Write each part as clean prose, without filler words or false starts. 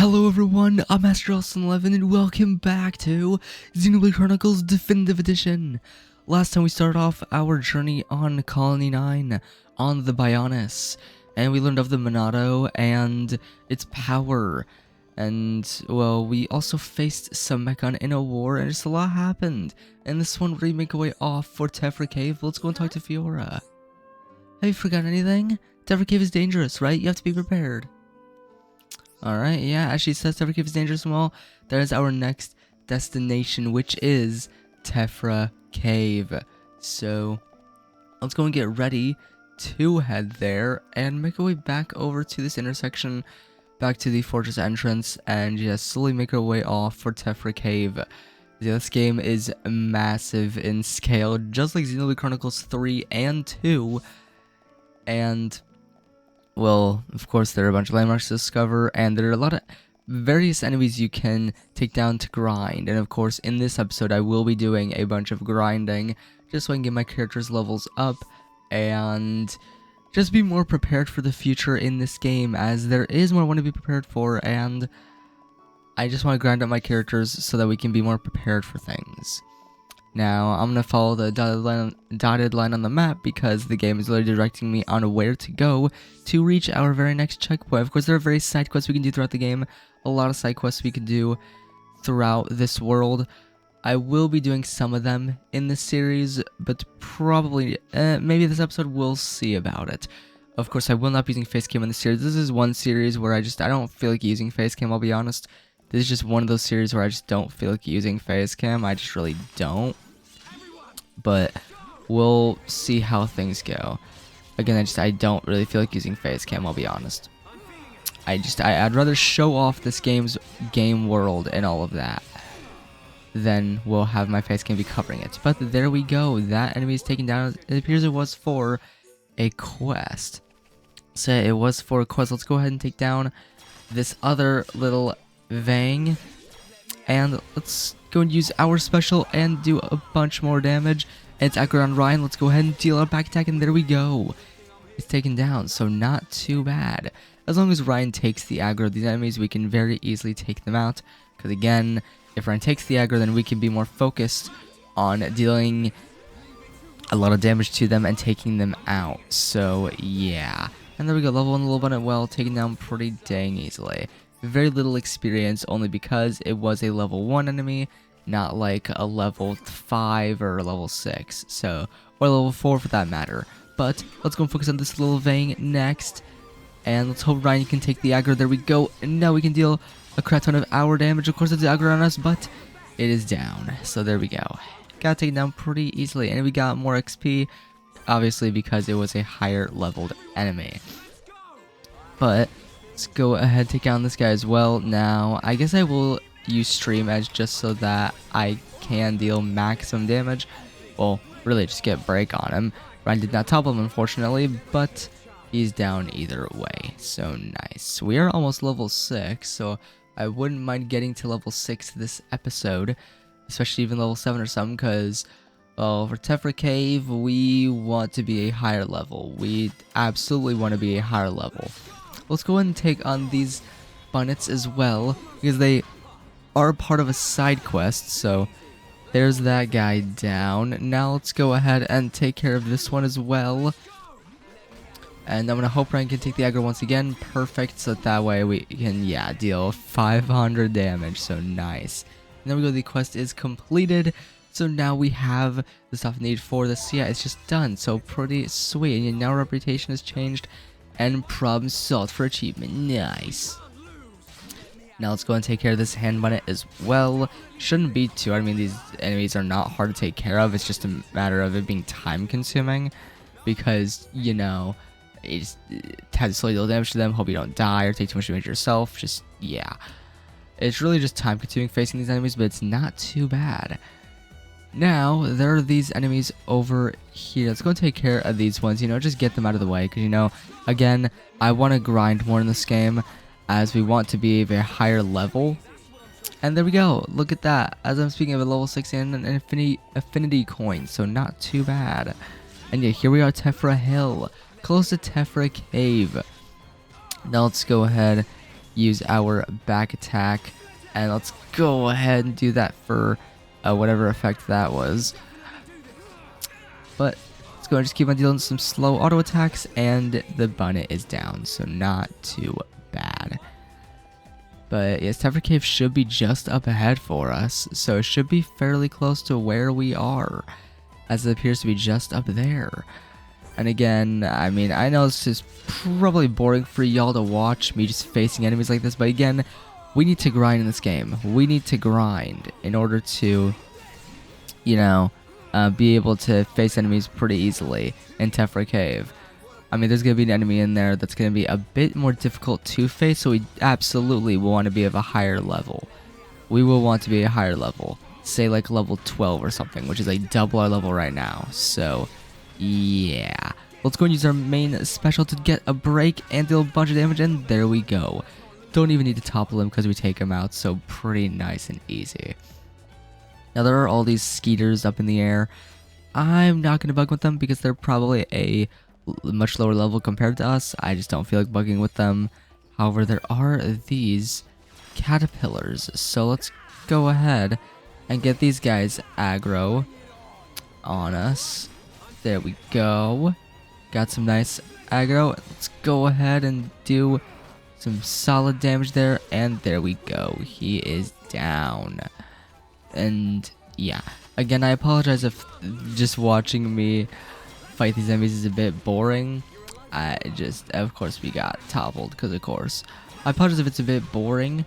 Hello everyone, I'm Master Austin11 and welcome back to Xenoblade Chronicles Definitive Edition. Last time we started off our journey on Colony 9 on the Bionis, and we learned of the Monado and its power. And, well, we also faced some Mechon in a war, and just a lot happened. And this one, we make our way off for Tephra Cave. Let's go and talk to Fiora. Have you forgotten anything? Tephra Cave is dangerous, right? You have to be prepared. Alright, yeah, as she says, Tephra Cave is dangerous and well, that is our next destination, which is Tephra Cave. So, let's go and get ready to head there and make our way back over to this intersection, back to the fortress entrance, and just slowly make our way off for Tephra Cave. Yeah, this game is massive in scale, just like Xenoblade Chronicles 3 and 2, and well, of course, there are a bunch of landmarks to discover, and there are a lot of various enemies you can take down to grind. And of course, in this episode, I will be doing a bunch of grinding, just so I can get my character's levels up, and just be more prepared for the future in this game, as there is more I want to be prepared for, and I just want to grind up my characters so that we can be more prepared for things. Now, I'm going to follow the dotted line on the map because the game is literally directing me on where to go to reach our very next checkpoint. Of course, there are various side quests we can do throughout the game. A lot of side quests we can do throughout this world. I will be doing some of them in this series, but probably, maybe this episode we'll see about it. Of course, I will not be using Facecam in this series. This is one series where I don't feel like using Facecam, I'll be honest. This is just one of those series where I just don't feel like using Facecam. I just really don't. But we'll see how things go. Again, I don't really feel like using Facecam, I'll be honest. I'd rather show off this game's game world and all of that than we'll have my Facecam be covering it. But there we go. That enemy is taken down. It appears it was for a quest. So it was for a quest. Let's go ahead and take down this other little Vang, and let's go and use our special and do a bunch more damage. And it's accurate on Reyn. Let's go ahead and deal our back attack, and there we go. It's taken down, so not too bad. As long as Reyn takes the aggro of these enemies, we can very easily take them out. Because again, if Reyn takes the aggro, then we can be more focused on dealing a lot of damage to them and taking them out. So yeah, and there we go. Level 1 a little bit well, taken down pretty dang easily. Very little experience, only because it was a level 1 enemy, not like a level 5 or level 6, so, or level 4 for that matter. But let's go and focus on this little Vang next, and let's hope Reyn can take the aggro. There we go, and now we can deal a crap ton of our damage. Of course, it's aggro on us, but it is down, so there we go. Got taken down pretty easily, and we got more XP, obviously because it was a higher leveled enemy. But let's go ahead and take down this guy as well. Now, I guess I will use Stream Edge just so that I can deal maximum damage. Well, really just get break on him. Reyn did not topple him, unfortunately, but he's down either way. So nice. We are almost level 6, so I wouldn't mind getting to level 6 this episode, especially even level 7 or something, because, well, for Tephra Cave, we want to be a higher level. We absolutely want to be a higher level. Let's go ahead and take on these Bionis as well, because they are part of a side quest, so there's that guy down. Now let's go ahead and take care of this one as well. And I'm going to hope Reyn can take the aggro once again. Perfect, so that way we can, yeah, deal 500 damage, so nice. And there we go, the quest is completed. So now we have the stuff needed for this. Yeah, it's just done, so pretty sweet. And now our reputation has changed. And problem solved for achievement. Nice. Now let's go and take care of this hand bonnet as well. Shouldn't be too hard. I mean, these enemies are not hard to take care of. It's just a matter of it being time consuming. Because, you know, you just have to slowly deal damage to them. Hope you don't die or take too much damage yourself. Just, yeah. It's really just time consuming facing these enemies, but it's not too bad. Now, there are these enemies over here. Let's go and take care of these ones, you know, just get them out of the way. Because, you know, again, I want to grind more in this game, as we want to be a very higher level. And there we go. Look at that. As I'm speaking of a level 6 and an affinity coin, so not too bad. And yeah, here we are, Tephra Hill, close to Tephra Cave. Now let's go ahead use our back attack. And let's go ahead and do that for whatever effect that was. But let's go and just keep on dealing some slow auto attacks, and the Bunnet is down, so not too bad. But yes, Tephra Cave should be just up ahead for us, so it should be fairly close to where we are, as it appears to be just up there. And again, I mean, I know this is probably boring for y'all to watch, me just facing enemies like this, but again, we need to grind in this game. We need to grind in order to, you know, be able to face enemies pretty easily in Tephra Cave. I mean, there's going to be an enemy in there that's going to be a bit more difficult to face, so we absolutely want to be of a higher level. We will want to be a higher level, say like level 12 or something, which is like double our level right now. So, yeah. Let's go and use our main special to get a break and deal a bunch of damage, and there we go. Don't even need to topple him because we take him out, so pretty nice and easy. Now, there are all these skeeters up in the air. I'm not going to bug with them because they're probably a much lower level compared to us. I just don't feel like bugging with them. However, there are these caterpillars, so let's go ahead and get these guys aggro on us. There we go. Got some nice aggro. Let's go ahead and do some solid damage there, and there we go. He is down. And yeah, again, I apologize if just watching me fight these enemies is a bit boring. Of course, we got toppled because of course. I apologize if it's a bit boring,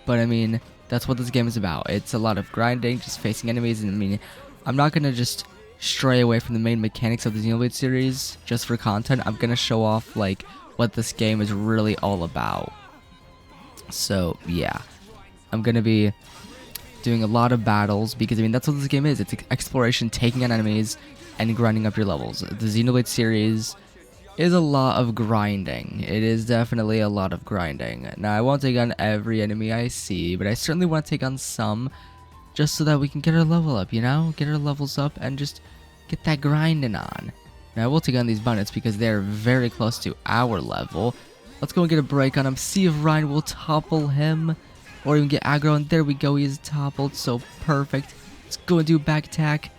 but I mean, that's what this game is about. It's a lot of grinding, just facing enemies, and I mean, I'm not gonna just stray away from the main mechanics of the Xenoblade series just for content. I'm gonna show off like what this game is really all about. So yeah, I'm gonna be doing a lot of battles because I mean that's what this game is. It's exploration, taking on enemies, and grinding up your levels. The Xenoblade series is a lot of grinding. It is definitely a lot of grinding. Now I won't take on every enemy I see, but I certainly want to take on some, just so that we can get our level up, you know? Get our levels up and just get that grinding on. Now I will take on these Bunnets because they're very close to our level. Let's go and get a break on him, see if Reyn will topple him, or even get aggro, and there we go, he is toppled, so perfect. Let's go and do a back attack,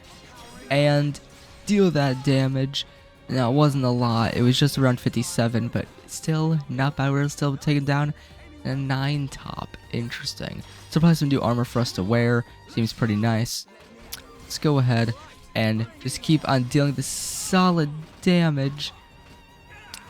and deal that damage. Now it wasn't a lot, it was just around 57, but still not bad. We're still taking down a 9 top. Interesting. So probably some new armor for us to wear, seems pretty nice. Let's go ahead and just keep on dealing this solid damage.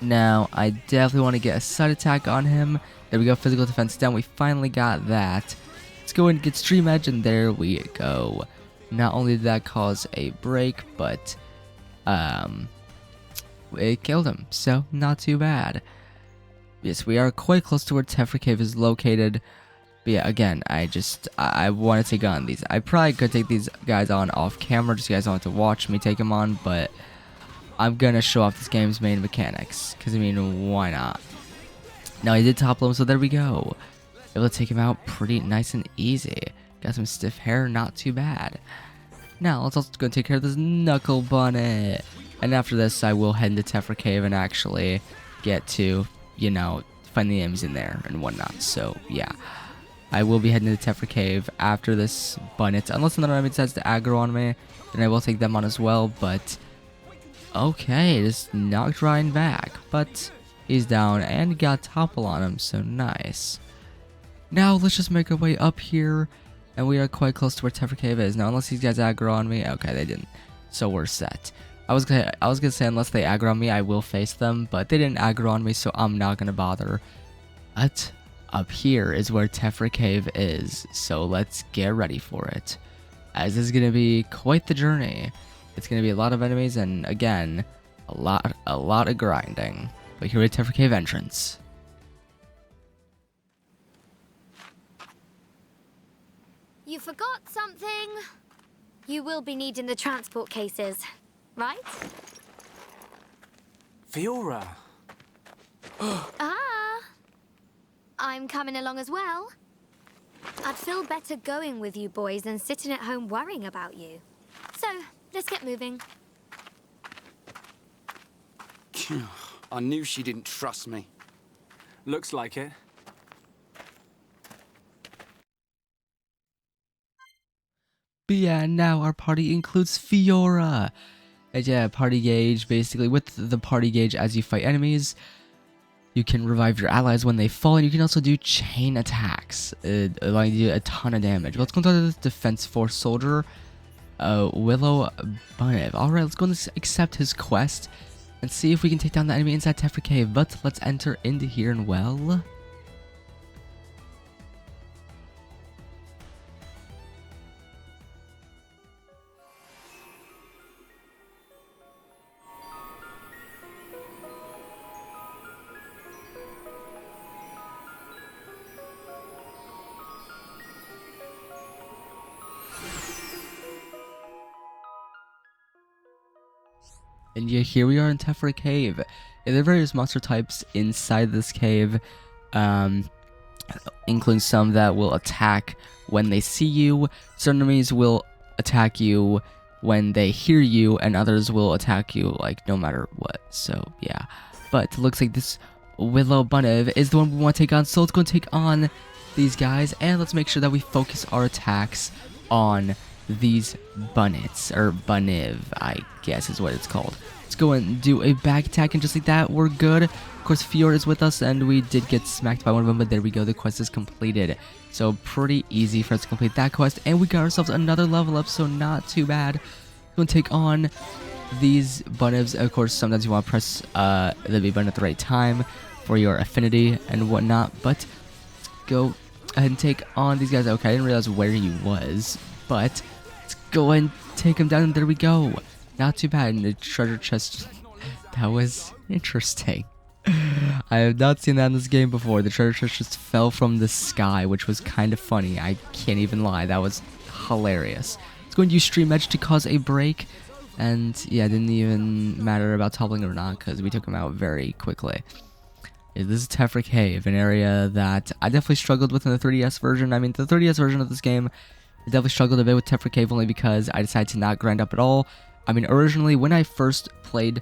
Now I definitely want to get a side attack on him. There we go, physical defense down, we finally got that. Let's go and get stream edge, and there we go. Not only did that cause a break, but it killed him, so not too bad. Yes, we are quite close to where Tephra Cave is located. But yeah, again, I want to take on these. I probably could take these guys on off camera, just so you guys don't have to watch me take them on, but I'm gonna show off this game's main mechanics, because I mean, why not? Now he did topple him, so there we go. Able to take him out pretty nice and easy. Got some stiff hair, not too bad. Now let's also go take care of this Knuckle Bunnet. And after this, I will head into Tephra Cave and actually get to, you know, find the enemies in there and whatnot. So yeah, I will be heading to Tephra Cave after this Bunnet. Unless another enemy decides to aggro on me, then I will take them on as well. But okay, just knocked Reyn back, but he's down and got topple on him, so nice. Now let's just make our way up here, and we are quite close to where Tephra Cave is. Now unless these guys aggro on me, okay, they didn't, so we're set. I was gonna say unless they aggro on me, I will face them, but they didn't aggro on me, so I'm not gonna bother. But up here is where Tephra Cave is, so let's get ready for it, as this is gonna be quite the journey. It's gonna be a lot of enemies, and again, a lot of grinding. But here at Tephra Cave entrance. You forgot something. You will be needing the transport cases, right? Fiora! Ah! I'm coming along as well. I'd feel better going with you boys than sitting at home worrying about you. So, let's get moving. I knew she didn't trust me. Looks like it. But yeah, now our party includes Fiora. And yeah, party gauge, basically with the party gauge as you fight enemies, you can revive your allies when they fall, and you can also do chain attacks, allowing you to do a ton of damage. But let's go into this Defense Force Soldier, Willow Bionis. Alright, let's go and accept his quest and see if we can take down the enemy inside Tephra Cave. But let's enter into here and well... And yeah, here we are in Tephra Cave. There are various monster types inside this cave, including some that will attack when they see you. Certain enemies will attack you when they hear you, and others will attack you like no matter what. So yeah, but it looks like this Willow Bionis is the one we want to take on. So let's go and take on these guys, and let's make sure that we focus our attacks on these Bionis, or Bionis, I guess is what it's called. Let's go and do a back attack, and just like that, we're good. Of course, Fiora is with us, and we did get smacked by one of them, but there we go, the quest is completed. So pretty easy for us to complete that quest, and we got ourselves another level up, so not too bad. We're gonna take on these Bionis. Of course, sometimes you want to press the B button at the right time for your affinity and whatnot, but let's go ahead and take on these guys. Okay, I didn't realize where he was, but let's go and take him down, and there we go. Not too bad. In the treasure chest, that was interesting. I have not seen that in this game before. The treasure chest just fell from the sky, which was kind of funny. I can't even lie. That was hilarious. Let's go and use Stream Edge to cause a break. And yeah, it didn't even matter about toppling or not, because we took him out very quickly. Yeah, this is Tephra Cave, an area that I definitely struggled with in the 3DS version. I mean, the 3DS version of this game, I definitely struggled a bit with Tephra Cave only because I decided to not grind up at all. I mean, originally, when I first played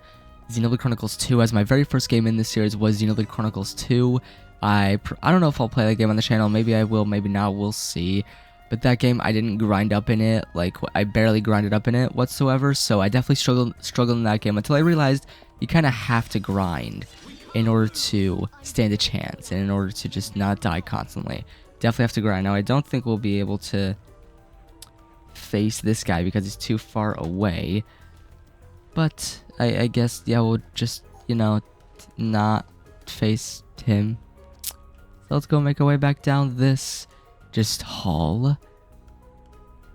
Xenoblade Chronicles 2, as my very first game in this series was Xenoblade Chronicles 2, I don't know if I'll play that game on the channel. Maybe I will, maybe not, we'll see. But that game, I didn't grind up in it. Like, I barely grinded up in it whatsoever, so I definitely struggled in that game until I realized you kind of have to grind in order to stand a chance and in order to just not die constantly. Definitely have to grind. Now, I don't think we'll be able to face this guy because he's too far away, but I guess, yeah, we'll just, you know, not face him. So let's go make our way back down this just hall,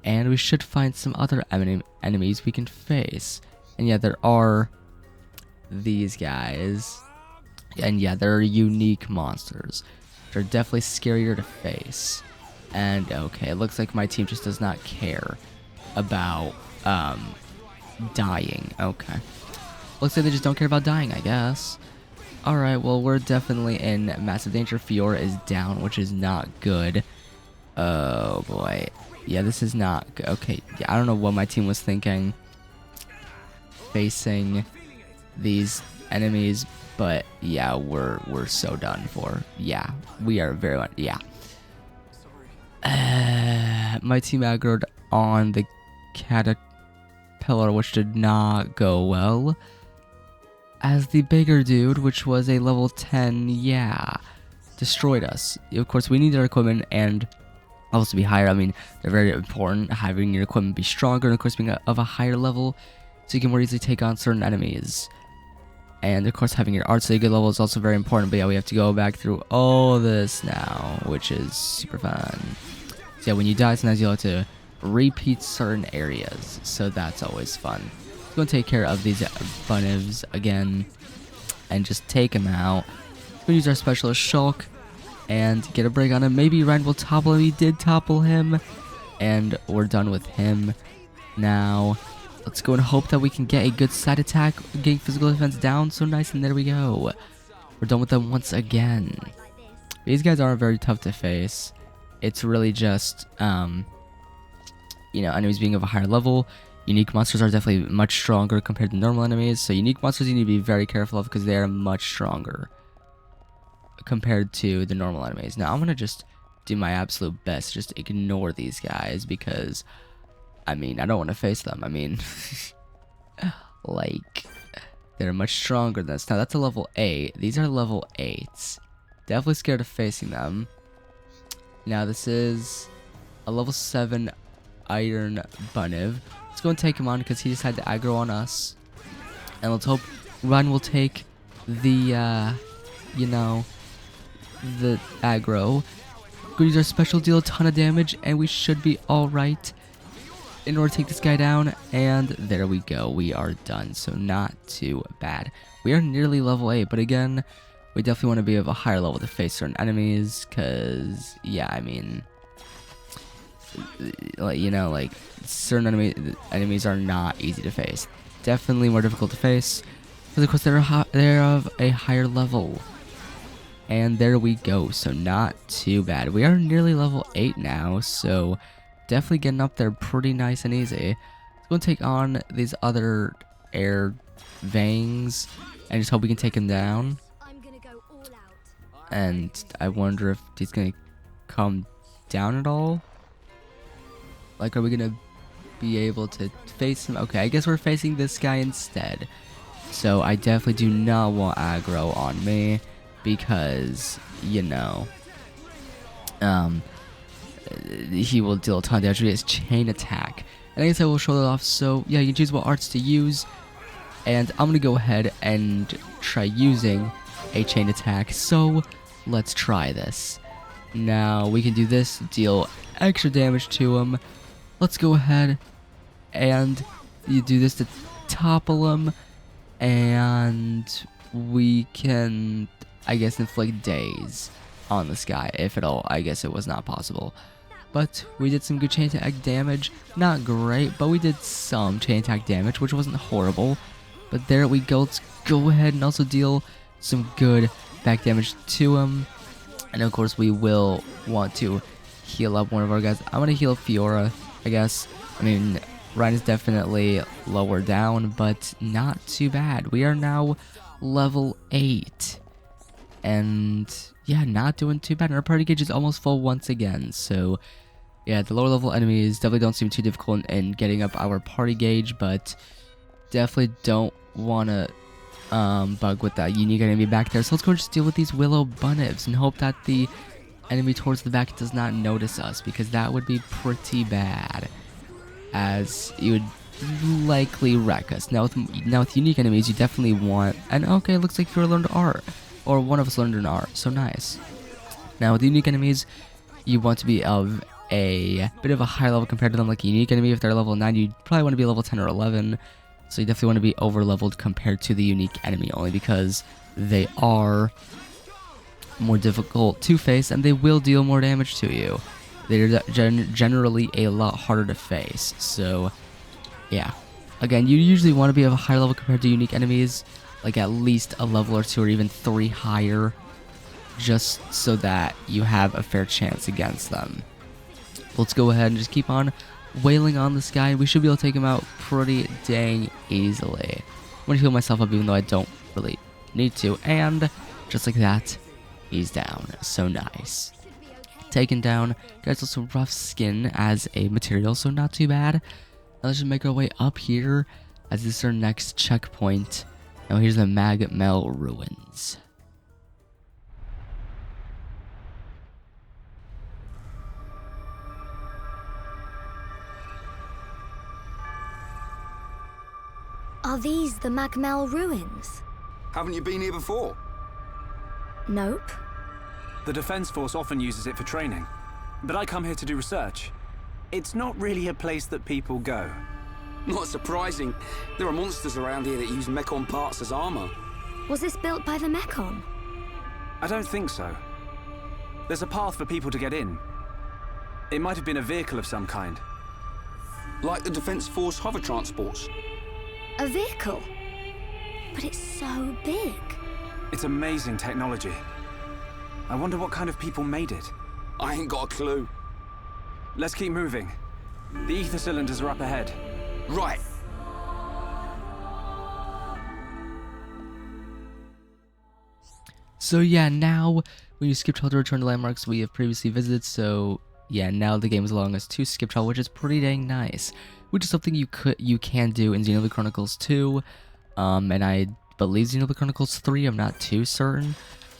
and we should find some other enemies we can face. And yeah, there are these guys, and yeah, they're unique monsters. They're definitely scarier to face. And okay, it looks like my team just does not care about dying. Okay, looks like they just don't care about dying, I guess. Alright, well, we're definitely in massive danger. Fiora is down, which is not good. Oh boy, yeah, this is not good. Okay, yeah, I don't know what my team was thinking facing these enemies, but yeah, we're so done for. Yeah, we are very much, yeah. My team aggroed on the caterpillar, which did not go well. As the bigger dude, which was a level 10, yeah, destroyed us. Of course, we need our equipment and also be higher. I mean, they're very important. Having your equipment be stronger, and of course being of a higher level, so you can more easily take on certain enemies. And of course, having your arts at a good level is also very important. But yeah, we have to go back through all this now, which is super fun. So yeah, when you die, sometimes you'll have to repeat certain areas, so that's always fun. Go and take care of these Bionis again, and just take him out. We'll use our specialist Shulk and get a break on him. Maybe Reyn will topple him. He did topple him, and we're done with him. Now, let's go and hope that we can get a good side attack, getting physical defense down. So nice, and there we go. We're done with them once again. These guys aren't very tough to face. It's really just, you know, enemies being of a higher level. Unique monsters are definitely much stronger compared to normal enemies. So unique monsters you need to be very careful of because they are much stronger compared to the normal enemies. Now I'm going to just do my absolute best. Just ignore these guys because I mean, I don't want to face them. I mean, like, they're much stronger than us. Now, that's a level 8. These are level 8s. Definitely scared of facing them. Now, this is a level 7 Iron Buniv. Let's go and take him on because he decided to aggro on us. And let's hope Reyn will take the, you know, the aggro. Go use our special, deal a ton of damage, and we should be alright in order to take this guy down. And there we go. We are done. So not too bad. We are nearly level 8, but again, we definitely want to be of a higher level to face certain enemies, because, yeah, I mean, like, you know, like, certain enemies are not easy to face. Definitely more difficult to face, because of course they're of a higher level. And there we go, so not too bad. We are nearly level 8 now, so definitely getting up there pretty nice and easy. Let's go and take on these other air vangs, and just hope we can take him down. And I wonder if he's gonna come down at all. Like, are we gonna be able to face him? Okay, I guess we're facing this guy instead. So I definitely do not want aggro on me, because, you know, he will deal a ton of damage with his chain attack. And I guess I will show that off. So yeah, you can choose what arts to use, and I'm gonna go ahead and try using a chain attack. So let's try this. Now we can do this, deal extra damage to him. Let's go ahead and you do this to topple him, and we can, I guess, inflict daze on this guy, if at all. I guess it was not possible. But we did some good chain attack damage. Not great, but we did some chain attack damage, which wasn't horrible. But there we go. Let's go ahead and also deal some good back damage to him. And of course, we will want to heal up one of our guys. I'm going to heal Fiora, I guess. I mean, Reyn is definitely lower down, but not too bad. We are now level 8. And yeah, not doing too bad. And our party gauge is almost full once again. So yeah, the lower level enemies definitely don't seem too difficult in getting up our party gauge, but definitely don't want to bug with that unique enemy back there. So let's go just deal with these Willow Bunnives and hope that the enemy towards the back does not notice us, because that would be pretty bad, as you would likely wreck us. Now with unique enemies, you definitely want, and okay, it looks like Fiora learned art, or one of us learned an art, so nice. Now with unique enemies, you want to be of a bit of a high level compared to them. Like a unique enemy, if they're level 9, you probably want to be level 10 or 11. So you definitely want to be over leveled compared to the unique enemy, only because they are more difficult to face and they will deal more damage to you. They're generally a lot harder to face. So yeah, again, you usually want to be of a higher level compared to unique enemies, like at least a level or 2 or even 3 higher, just so that you have a fair chance against them. Let's go ahead and just keep on wailing on this guy. We should be able to take him out pretty dang easily. I'm gonna heal myself up even though I don't really need to, and just like that, he's down. So nice. Taken down. Guys, also rough skin as a material, so not too bad. Now let's just make our way up here, as this is our next checkpoint. Now here's the Magmel Ruins. Are these the Magmel ruins? Haven't you been here before? Nope. The Defense Force often uses it for training, but I come here to do research. It's not really a place that people go. Not surprising. There are monsters around here that use Mechon parts as armor. Was this built by the Mechon? I don't think so. There's a path for people to get in. It might have been a vehicle of some kind. Like the Defense Force hover transports. A vehicle? But it's so big. It's amazing technology. I wonder what kind of people made it. I ain't got a clue. Let's keep moving. The ether cylinders are up ahead. Right. So yeah, now when you skip to return to landmarks we have previously visited, so yeah, now the game is allowing us to skip travel, which is pretty dang nice. Which is something you can do in Xenoblade Chronicles 2, and I believe Xenoblade Chronicles 3, I'm not too certain.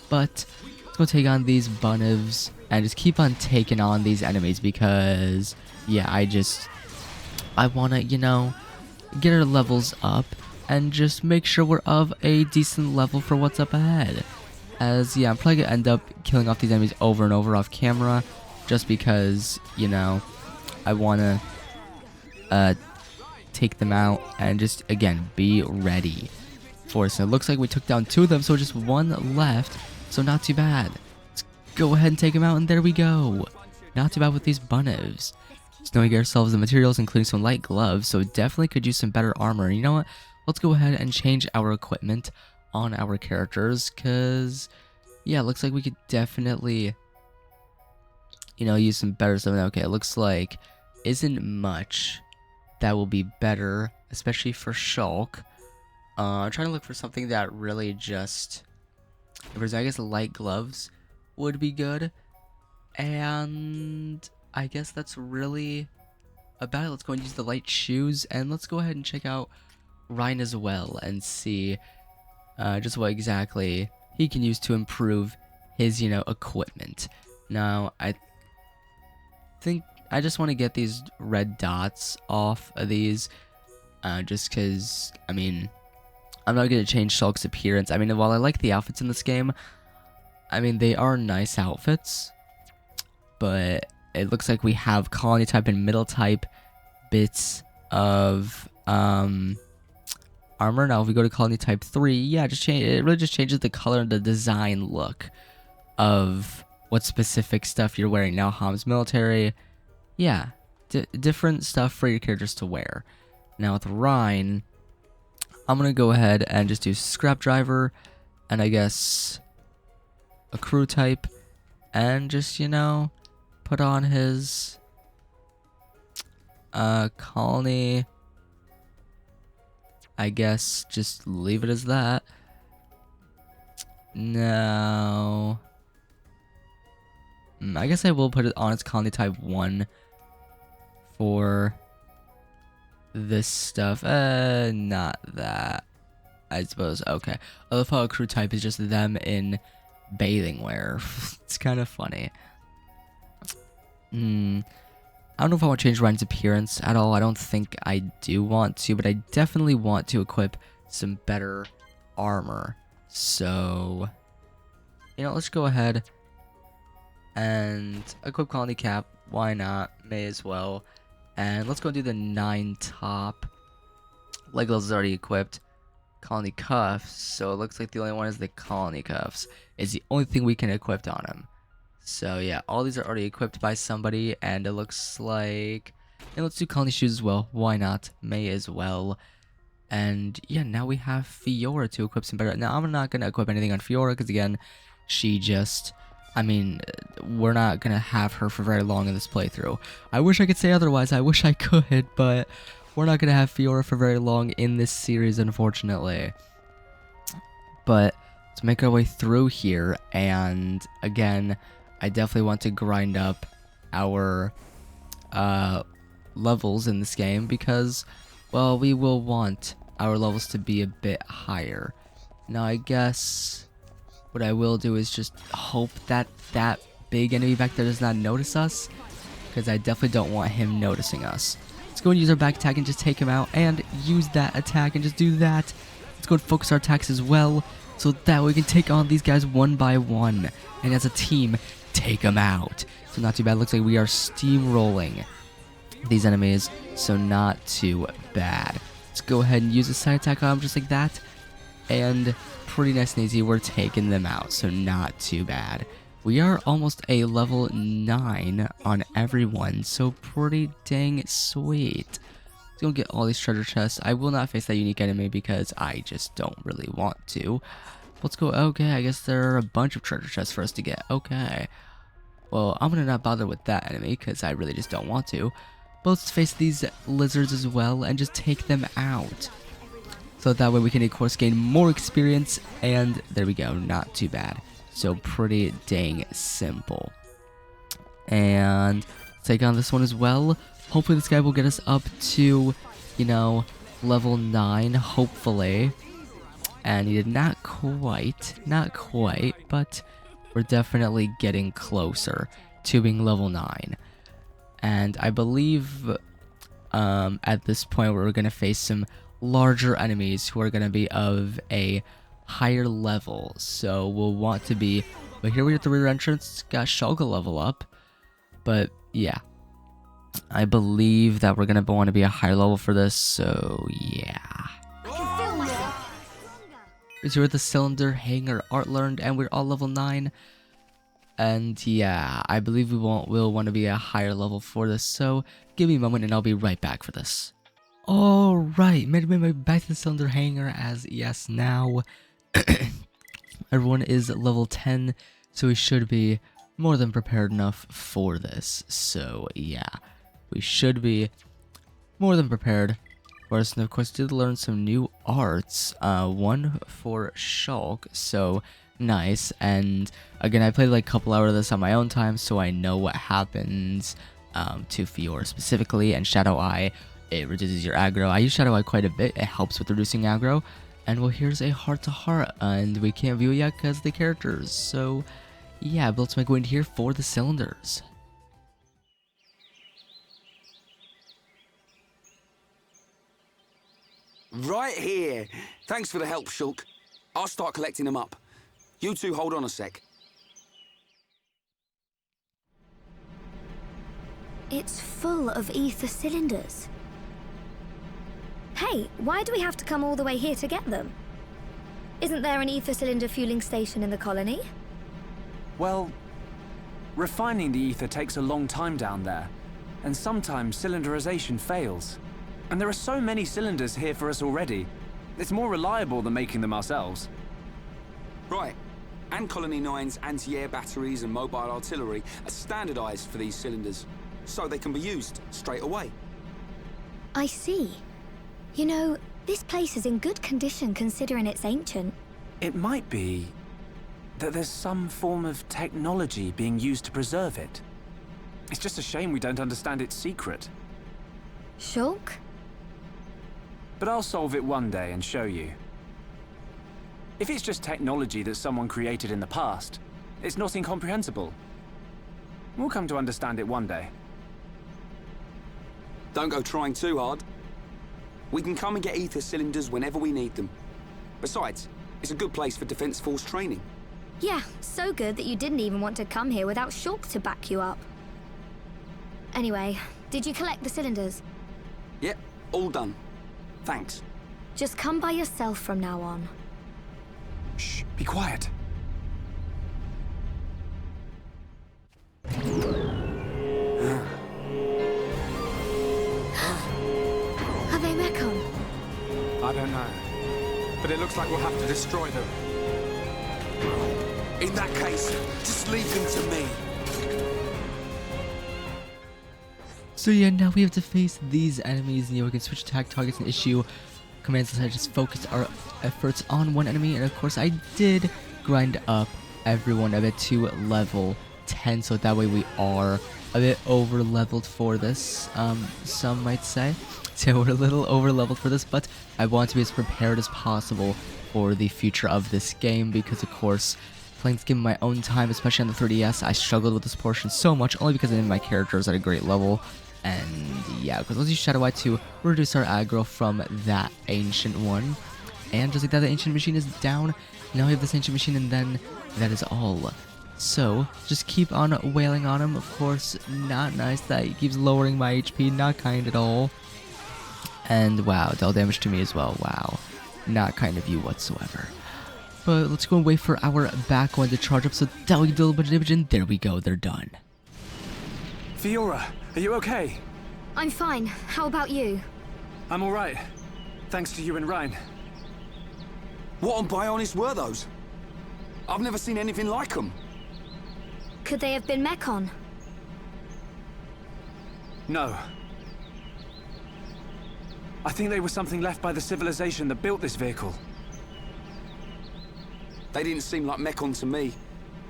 But let's go take on these Bunivs and just keep on taking on these enemies because, yeah, I want to, you know, get our levels up and just make sure we're of a decent level for what's up ahead. As, yeah, I'm probably going to end up killing off these enemies over and over off camera just because, you know, I want to take them out and just, again, be ready for it. So it looks like we took down 2 of them, so just 1 left, so not too bad. Let's go ahead and take them out, and there we go. Not too bad with these Bunivs. So now we get ourselves the materials, including some light gloves, so definitely could use some better armor. You know what? Let's go ahead and change our equipment on our characters, because, yeah, it looks like we could definitely, you know, use some better stuff. Okay, it looks like isn't much that will be better, especially for Shulk. I'm trying to look for something that really just, I guess light gloves would be good, and I guess that's really about it. Let's go and use the light shoes, and let's go ahead and check out Reyn as well and see just what exactly he can use to improve his, you know, equipment. Now, I think I just want to get these red dots off of these, just because, I mean, I'm not going to change Shulk's appearance. I mean, while I like the outfits in this game, I mean, they are nice outfits, but it looks like we have colony type and middle type bits of armor. Now, if we go to colony type 3, yeah, it really just changes the color and the design look of what specific stuff you're wearing. Now, Ham's military, yeah, different stuff for your characters to wear. Now, with Reyn, I'm going to go ahead and just do scrap driver and I guess a crew type and just, you know, put on his colony. I guess just leave it as that. No. I guess I will put it on its colony type 1 for this stuff. Not that, I suppose. Okay. I love how a crew type is just them in bathing wear. It's kind of funny. I don't know if I want to change Reyn's appearance at all. I don't think I do want to, but I definitely want to equip some better armor. So, you know, let's go ahead and equip colony cap. Why not? May as well. And let's go do the 9 top. Leg gloves is already equipped. Colony cuffs. So it looks like the only one is the colony cuffs. Is the only thing we can equip on him. So yeah, all these are already equipped by somebody, and it looks like, and let's do colony shoes as well. Why not? May as well. And yeah, now we have Fiora to equip some better. Now I'm not gonna equip anything on Fiora because again, she just, I mean, we're not gonna have her for very long in this playthrough. I wish I could say otherwise. I wish I could, but we're not gonna have Fiora for very long in this series, unfortunately. But let's make our way through here, and again, I definitely want to grind up our levels in this game because, well, we will want our levels to be a bit higher. Now, I guess what I will do is just hope that that big enemy back there does not notice us, because I definitely don't want him noticing us. Let's go and use our back attack and just take him out, and use that attack and just do that. Let's go and focus our attacks as well, so that we can take on these guys one by one, and as a team, take them out. So not too bad. Looks like we are steamrolling these enemies, so not too bad. Let's go ahead and use a side attack on them just like that, and pretty nice and easy. We're taking them out, so not too bad. We are almost a level 9 on everyone, so pretty dang sweet. Let's go get all these treasure chests. I will not face that unique enemy because I just don't really want to. Let's go. Okay, I guess there are a bunch of treasure chests for us to get. Okay. Well, I'm gonna not bother with that enemy because I really just don't want to. But let's face these lizards as well and just take them out. So that way we can, of course, gain more experience. And there we go. Not too bad. So pretty dang simple. And take on this one as well. Hopefully this guy will get us up to, you know, level 9, hopefully. And he did not quite, but we're definitely getting closer to being level 9. And I believe at this point we're going to face some larger enemies who are going to be of a higher level. So we'll want to be, but here we have the rear entrance, got Shulk level up. But yeah, I believe that we're going to want to be a higher level for this. So yeah. We're at the cylinder hanger art learned, and we're all level 9. And yeah, I believe we'll want to be a higher level for this. So give me a moment and I'll be right back for this. Alright, made my way back to the cylinder hanger as yes, now everyone is level 10, so we should be more than prepared enough for this. So yeah, we should be more than prepared for us. And of course, did learn some new arts. One for Shulk, so nice. And again, I played like a couple hours of this on my own time, so I know what happens to Fiora specifically. And Shadow Eye, it reduces your aggro. I use Shadow Eye quite a bit. It helps with reducing aggro. And well, here's a heart-to-heart, and we can't view it yet because the characters. So yeah, but let's make way into here for the cylinders. Right here. Thanks for the help, Shulk. I'll start collecting them up. You two hold on a sec. It's full of ether cylinders. Hey, why do we have to come all the way here to get them? Isn't there an ether cylinder fueling station in the colony? Well, refining the ether takes a long time down there, and sometimes cylinderization fails. And there are so many cylinders here for us already. It's more reliable than making them ourselves. Right. And Colony 9's anti-air batteries and mobile artillery are standardized for these cylinders, so they can be used straight away. I see. You know, this place is in good condition considering it's ancient. It might be that there's some form of technology being used to preserve it. It's just a shame we don't understand its secret. Shulk? But I'll solve it one day and show you. If it's just technology that someone created in the past, it's not incomprehensible. We'll come to understand it one day. Don't go trying too hard. We can come and get ether cylinders whenever we need them. Besides, it's a good place for Defense Force training. Yeah, so good that you didn't even want to come here without Shulk to back you up. Anyway, did you collect the cylinders? Yep, all done. Thanks. Just come by yourself from now on. Shh, be quiet. Are they Mechon? I don't know. But it looks like we'll have to destroy them. In that case, just leave them to me. So yeah, now we have to face these enemies, and we can switch attack targets and issue commands that just focus our efforts on one enemy. And of course, I did grind up everyone a bit to level 10, so that way we are a bit over leveled for this, some might say. So we're a little over leveled for this, but I want to be as prepared as possible for the future of this game, because of course, playing this game in my own time, especially on the 3DS, I struggled with this portion so much, only because I didn't my characters at a great level. And yeah, because let's use Shadow Eye to reduce our aggro from that ancient one. And just like that, the ancient machine is down. Now we have this ancient machine, and then that is all. So just keep on wailing on him. Of course, not nice that he keeps lowering my HP, not kind at all. And wow, dealt damage to me as well. Wow, not kind of you whatsoever. But let's go and wait for our back one to charge up, so that we do a bunch of damage, and there we go, they're done. Fiora, are you okay? I'm fine. How about you? I'm alright. Thanks to you and Reyn. What on Bionis were those? I've never seen anything like them. Could they have been Mechon? No. I think they were something left by the civilization that built this vehicle. They didn't seem like Mechon to me.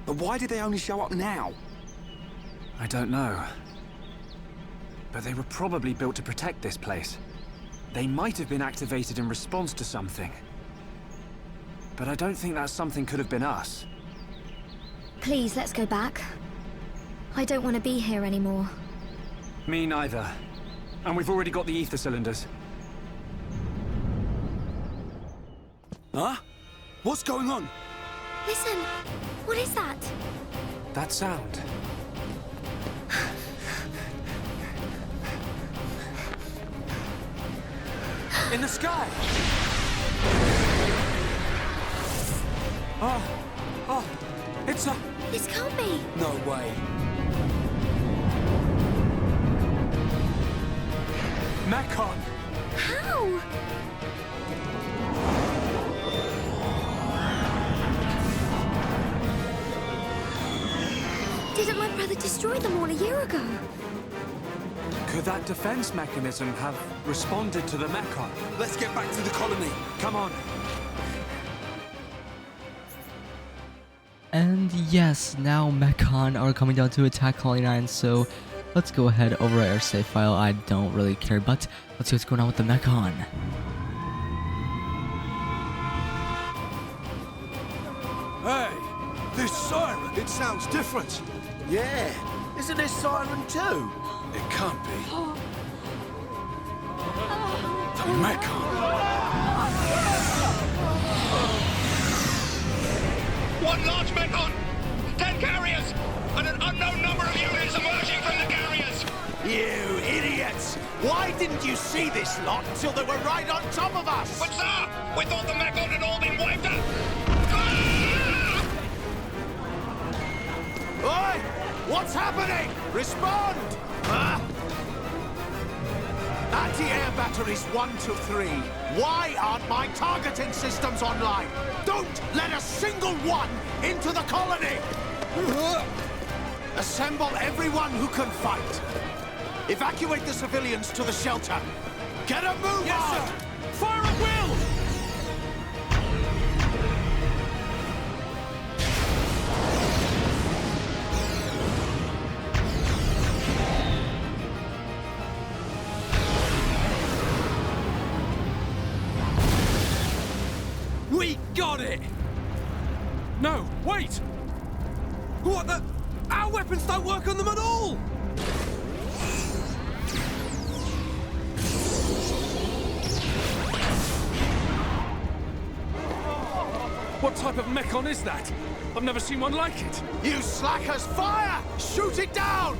But why did they only show up now? I don't know. But they were probably built to protect this place. They might have been activated in response to something. But I don't think that something could have been us. Please, let's go back. I don't want to be here anymore. Me neither. And we've already got the ether cylinders. Huh? What's going on? Listen, what is that? That sound. In the sky! Oh, it's a... This can't be. No way. Mechon! How? Didn't my brother destroy them all a year ago? Could that defense mechanism have responded to the Mechon? Let's get back to the colony. Come on. And yes, now Mechon are coming down to attack Colony 9, so let's go ahead, overwrite our save file. I don't really care, but let's see what's going on with the Mechon. Hey, this siren, it sounds different. Yeah, isn't this siren too? It can't be. The Mechon. One large Mechon, 10 carriers, and an unknown number of units emerging from the carriers. You idiots! Why didn't you see this lot until they were right on top of us? But sir, we thought the Mechon had all been wiped out. Ah! Oi! What's happening? Respond! Anti-air batteries 1 to 3. Why aren't my targeting systems online? Don't let a single one into the colony! Assemble everyone who can fight. Evacuate the civilians to the shelter. Get a move Yes, on! sir. Fire at will! We got it! No, wait! What the? Our weapons don't work on them at all! What type of Mechon is that? I've never seen one like it. You slackers, fire! Shoot it down!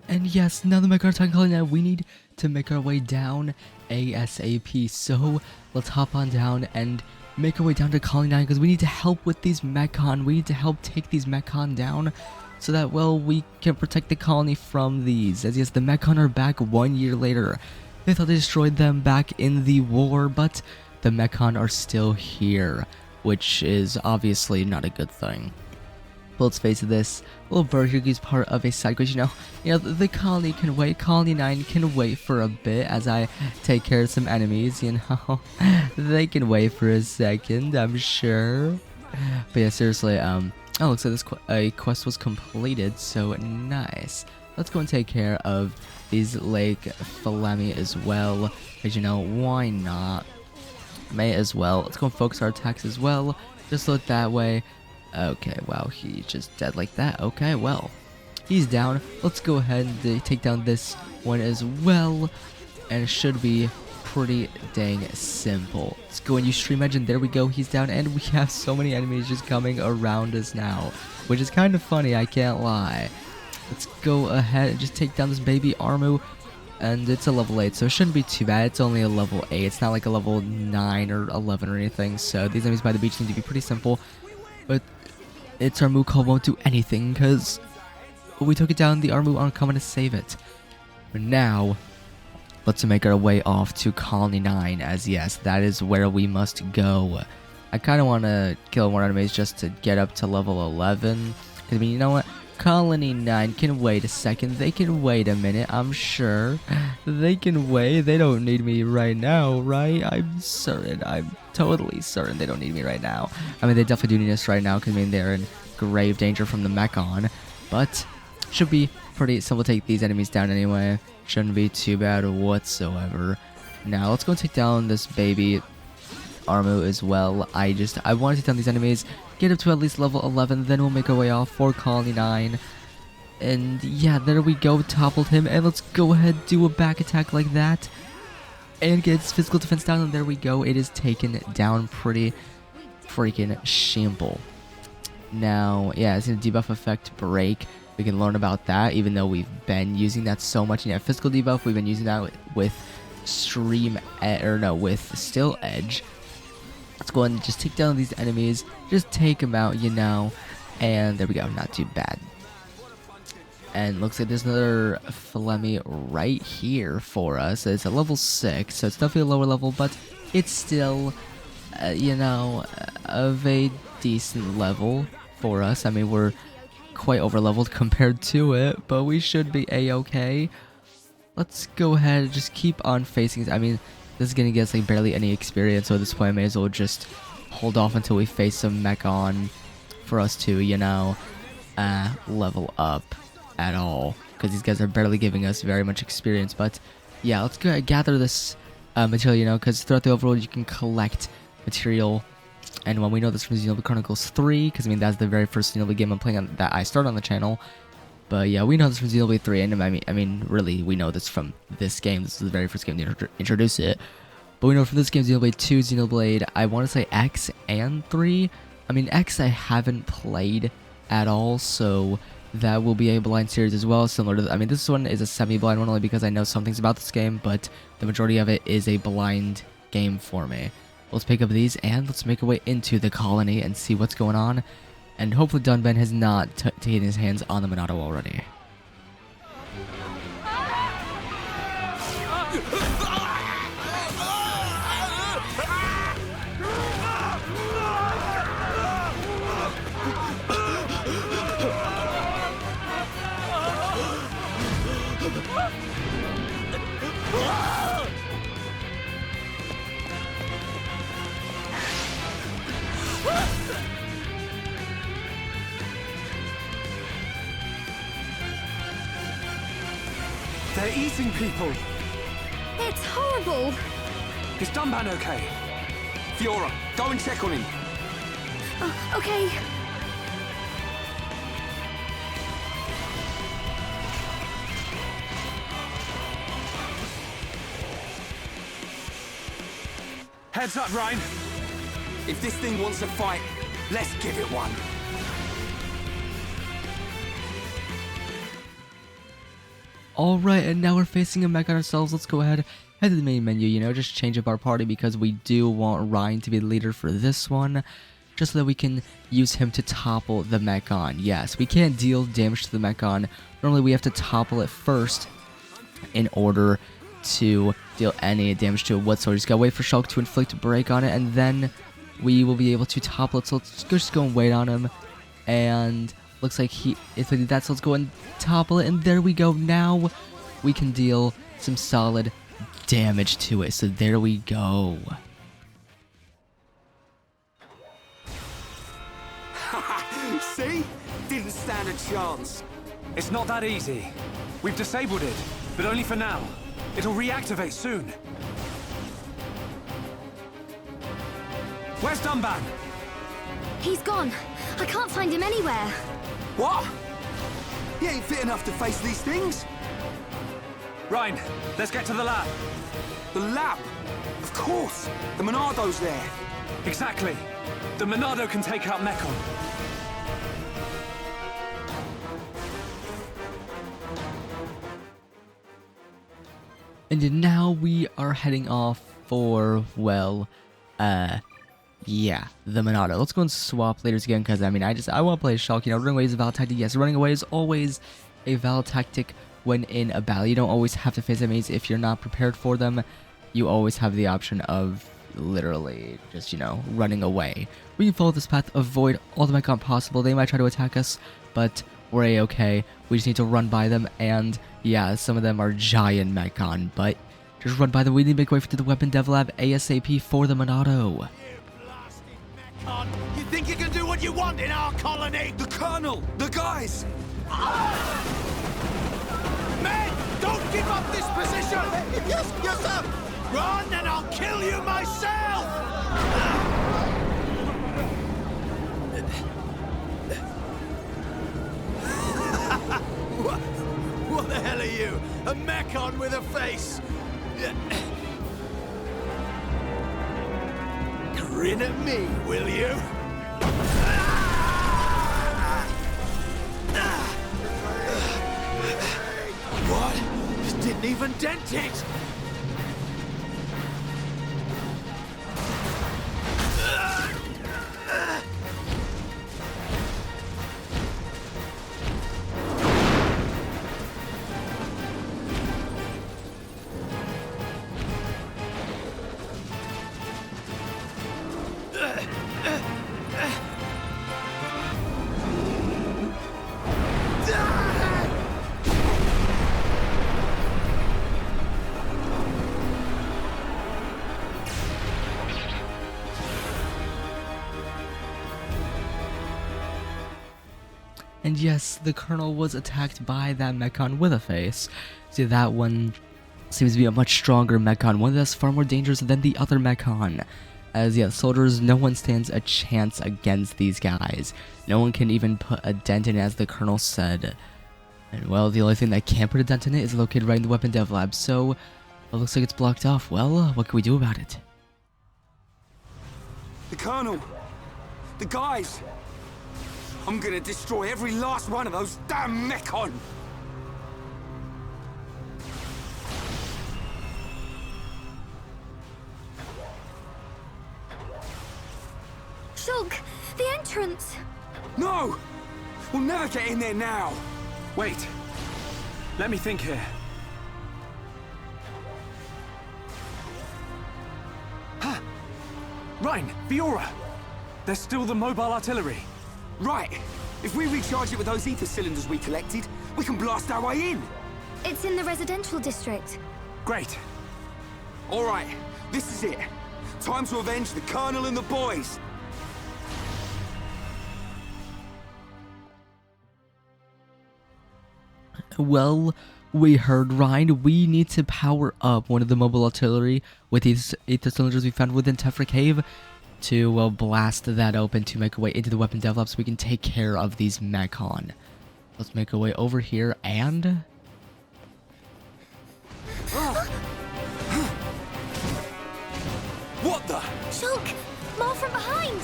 And yes, now the Mechon are attacking Colony 9, we need to make our way down ASAP. So let's hop on down and make our way down to Colony 9 because we need to help with these Mechon. We need to help take these Mechon down so that, well, we can protect the colony from these. As yes, the Mechon are back 1 year later. They thought they destroyed them back in the war, but the Mechon are still here, which is obviously not a good thing. But let's face it, this little bird here is part of a side quest. You know, the colony can wait. Colony 9 can wait for a bit as I take care of some enemies, you know. They can wait for a second, I'm sure. But yeah, seriously, oh, looks like this quest was completed, so nice. Let's go and take care of these Lake Falemi as well, because, you know, why not? May as well. Let's go and focus our attacks as well, just look that way. Okay, wow, he's just dead like that. Okay, well, he's down. Let's go ahead and take down this one as well, and it should be pretty dang simple. Let's go and use Stream Edge, and there we go, he's down, and we have so many enemies just coming around us now, which is kind of funny, I can't lie. Let's go ahead and just take down this baby Armu, and it's a level 8, so it shouldn't be too bad. It's only a level 8, it's not like a level 9 or 11 or anything, so these enemies by the beach need to be pretty simple, but its Armu call won't do anything because but we took it down. The Armu aren't coming to save it. But now, let's make our way off to Colony 9, as yes, that is where we must go. I kind of want to kill more enemies just to get up to level 11. Because, I mean, you know what? Colony 9 can wait a second. They can wait a minute, I'm sure. They can wait. They don't need me right now, right? I'm certain. I'm totally certain they don't need me right now. I mean, they definitely do need us right now because, I mean, they're in grave danger from the Mechon. But should be pretty simple to take these enemies down anyway. Shouldn't be too bad whatsoever. Now, let's go take down this baby Armu as well. I want to take down these enemies, get up to at least level 11, then we'll make our way off for Colony 9. And yeah, there we go, toppled him, and let's go ahead, do a back attack like that, and get its physical defense down, and there we go, it is taken down pretty freaking shamble. Now, yeah, it's a debuff effect break. We can learn about that, even though we've been using that so much. And yeah, physical debuff, we've been using that with with Still Edge. Let's go ahead and just take down these enemies. Just take them out, you know. And there we go. Not too bad. And looks like there's another Flemmy right here for us. It's a level 6, so it's definitely a lower level, but it's still, you know, of a decent level for us. I mean, we're quite over leveled compared to it, but we should be a-okay. Let's go ahead and just keep on facing. I mean, this is gonna get us like barely any experience, so at this point I may as well just hold off until we face some Mechon for us to, you know, level up at all, because these guys are barely giving us very much experience. But yeah, let's go gather this material, you know, because throughout the overworld you can collect material. And when we know this from Xenoblade Chronicles 3, because I mean that's the very first Xenoblade game I'm playing on, that I started on the channel. But yeah, we know this from Xenoblade 3, and I mean, really, we know this from this game. This is the very first game to introduce it. But we know from this game, Xenoblade 2, Xenoblade, I want to say X and 3. I mean, X I haven't played at all, so that will be a blind series as well, similar to, I mean, this one is a semi-blind one only because I know some things about this game, but the majority of it is a blind game for me. Let's pick up these, and let's make our way into the colony and see what's going on. And hopefully Dunban has not taken his hands on the Monado already. They're eating people! It's horrible! Is Dunban okay? Fiora, go and check on him. Okay. Heads up, Reyn! If this thing wants to fight, let's give it one. Alright, and now we're facing a Mechon ourselves. Let's go ahead, head to the main menu, you know, just change up our party because we do want Reyn to be the leader for this one, just so that we can use him to topple the Mechon. Yes, we can't deal damage to the Mechon. Normally we have to topple it first in order to deal any damage to it whatsoever. Just gotta wait for Shulk to inflict a break on it, and then we will be able to topple it. So let's just go and wait on him, and looks like he inflicted that, so let's go and topple it, and there we go. Now we can deal some solid damage to it, so there we go. See? Didn't stand a chance. It's not that easy. We've disabled it, but only for now. It'll reactivate soon. Where's Dunban? He's gone. I can't find him anywhere. What? He ain't fit enough to face these things. Reyn, let's get to the lab. The lab? Of course. The Monado's there. Exactly. The Monado can take out Mechon. And now we are heading off for, well, yeah, the Monado. Let's go and swap leaders again, because, I mean, I want to play Shulk, you know, running away is a valid tactic. Yes, running away is always a valid tactic when in a battle. You don't always have to face enemies if you're not prepared for them. You always have the option of literally just, running away. We can follow this path, avoid all the Mechon possible. They might try to attack us, but we're a-okay. We just need to run by them, and yeah, some of them are giant Mechon, but just run by them. We need to make way to the weapon dev lab ASAP for the Monado. You blasted Mechon! You think you can do what you want in our colony? The Colonel! The guys! Men, don't give up this position! Yes, sir! Run and I'll kill you myself! What the hell are you? A Mechon with a face? Grin at me, will you? What? Didn't even dent it! And yes, the Colonel was attacked by that Mechon with a face. See, that one seems to be a much stronger Mechon, one that's far more dangerous than the other Mechon. As yeah, soldiers, no one stands a chance against these guys. No one can even put a dent in it, as the Colonel said. And well, the only thing that can put a dent in it is located right in the weapon dev lab, so it looks like it's blocked off. Well, what can we do about it? The Colonel! The guys! I'm gonna destroy every last one of those damn Mechon! Shulk, the entrance! No! We'll never get in there now! Wait. Let me think here. Huh! Reyn, Fiora! There's still the mobile artillery. Right! If we recharge it with those ether cylinders we collected, we can blast our way in! It's in the residential district. Great. Alright, this is it. Time to avenge the Colonel and the boys! Well, we heard Reyn. We need to power up one of the mobile artillery with these ether cylinders we found within Tephra Cave to blast that open to make our way into the weapon dev lab so we can take care of these Mechon. Let's make our way over here and... What the? Shulk, more from behind!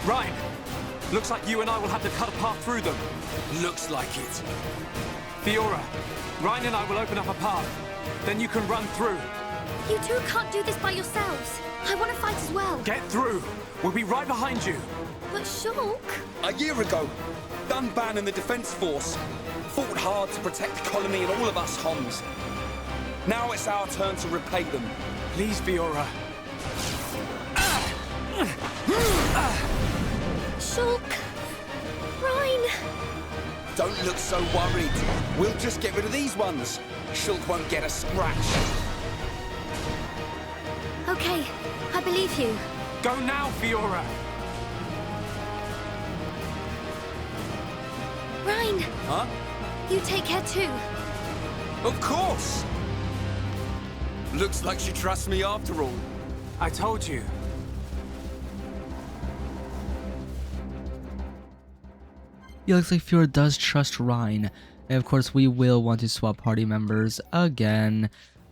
Reyn, looks like you and I will have to cut a path through them. Looks like it. Fiora, Reyn and I will open up a path. Then you can run through. You two can't do this by yourselves. I want to fight as well. Get through. We'll be right behind you. But Shulk... A year ago, Dunban and the Defense Force fought hard to protect the colony and all of us Homs. Now it's our turn to repay them. Please, Fiora. Shulk... Reyn... Don't look so worried. We'll just get rid of these ones. Shulk won't get a scratch. Okay, I believe you. Go now, Fiora. Reyn, Huh? you take care too. Of course! Looks like she trusts me after all. I told you. It looks like Fiora does trust Reyn. And of course, we will want to swap party members again.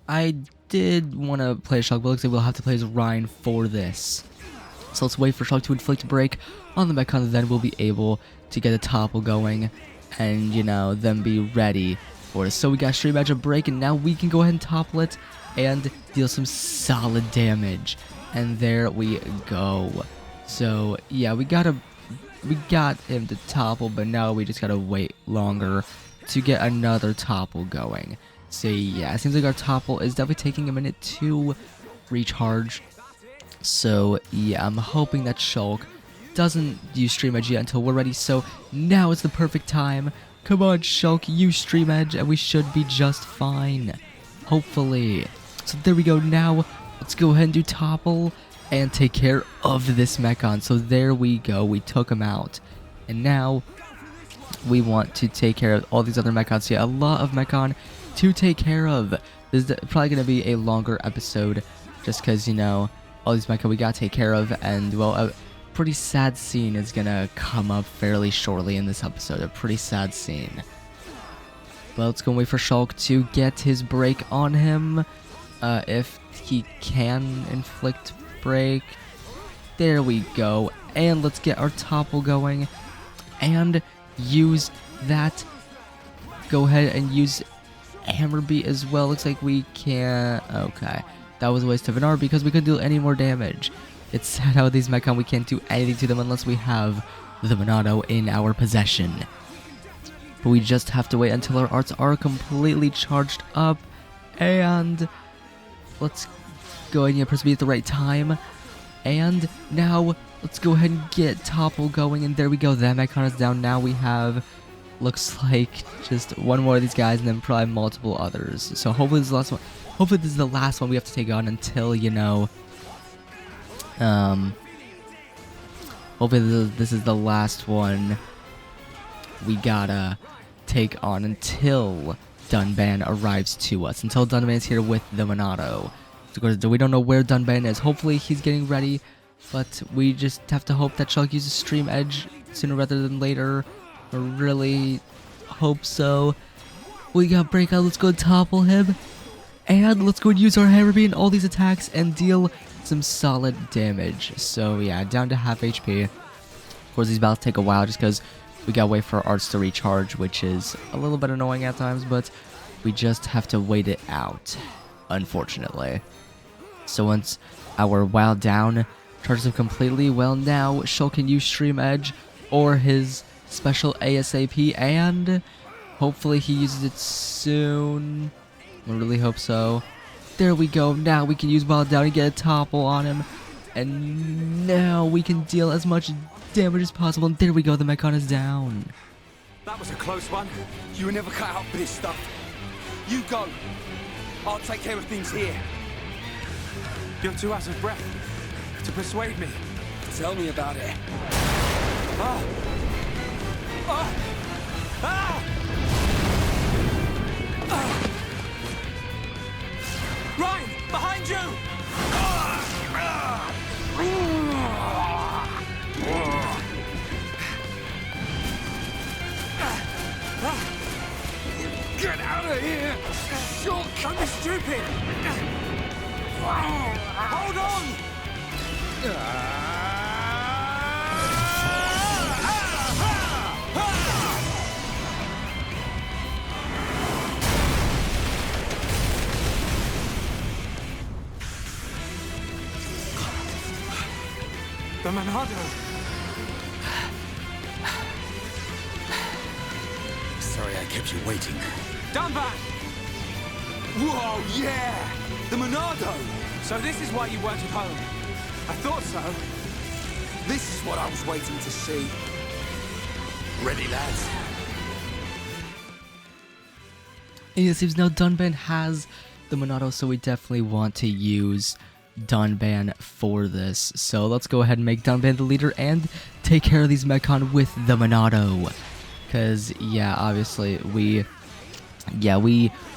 I did want to play Shulk, but looks like we'll have to play as Reyn for this. So let's wait for Shulk to inflict a break on the Mechon, and then we'll be able to get a topple going and, then be ready for it. So we got Stream Edge a break, and now we can go ahead and topple it and deal some solid damage. And there we go. So, yeah, we got a we got him to topple, but now we just gotta wait longer to get another topple going. So yeah, it seems like our topple is definitely taking a minute to recharge. So yeah, I'm hoping that Shulk doesn't use Stream Edge yet until we're ready. So now is the perfect time. Come on, Shulk, use Stream Edge and we should be just fine. Hopefully. So there we go. Now let's go ahead and do topple and take care of this Mechon. So there we go. We took him out. And now we want to take care of all these other Mechons. Yeah, a lot of Mechon to take care of. This is probably going to be a longer episode just because, you know, all these Mechon we got to take care of. And, well, a pretty sad scene is going to come up fairly shortly in this episode. A pretty sad scene. But let's go and wait for Shulk to get his break on him. If he can inflict break. There we go. And let's get our topple going. And use that. Go ahead and use Hammer Beat as well. Looks like we can't. Okay. That was a waste of an R because we couldn't do any more damage. It's sad how these Mechon we can't do anything to them unless we have the Monado in our possession. But we just have to wait until our arts are completely charged up. And let's go ahead and press B at the right time. And now let's go ahead and get topple going. And there we go. That Mechon is down. Now we have, looks like, just one more of these guys and then probably multiple others. So hopefully this is the last one. Hopefully this is the last one we have to take on until, you know, hopefully this is the last one we gotta take on until Dunban arrives to us. Until Dunban is here with the Monado. So we don't know where Dunban is. Hopefully he's getting ready, but we just have to hope that Shulk uses Stream Edge sooner rather than later. I really hope so. We got breakout. Let's go topple him. And let's go and use our Hammer Beat and all these attacks and deal some solid damage. So yeah, down to half HP. Of course, these battles take a while just because we gotta wait for our arts to recharge, which is a little bit annoying at times, but we just have to wait it out, unfortunately. So once our WoW down charges up completely, well now Shulk can use Stream Edge or his special ASAP, and hopefully he uses it soon. I really hope so. There we go. Now we can use WoW down and get a topple on him. And now we can deal as much damage as possible. And there we go. The Mechon is down. That was a close one. You were never cut out for this stuff. You go. I'll take care of things here. You're too out of breath to persuade me. Tell me about it. Ah! Ah! Ah! Ah! Reyn, behind you! Get out of here! Shulk, don't be stupid! Hold on! The Monado! Sorry I kept you waiting. Dunban! Whoa, yeah! The Monado! So this is why you weren't at home. I thought so. This is what I was waiting to see. Ready, lads? And it seems now Dunban has the Monado, so we definitely want to use Dunban for this. So let's go ahead and make Dunban the leader and take care of these Mechon with the Monado. Because, yeah, obviously, we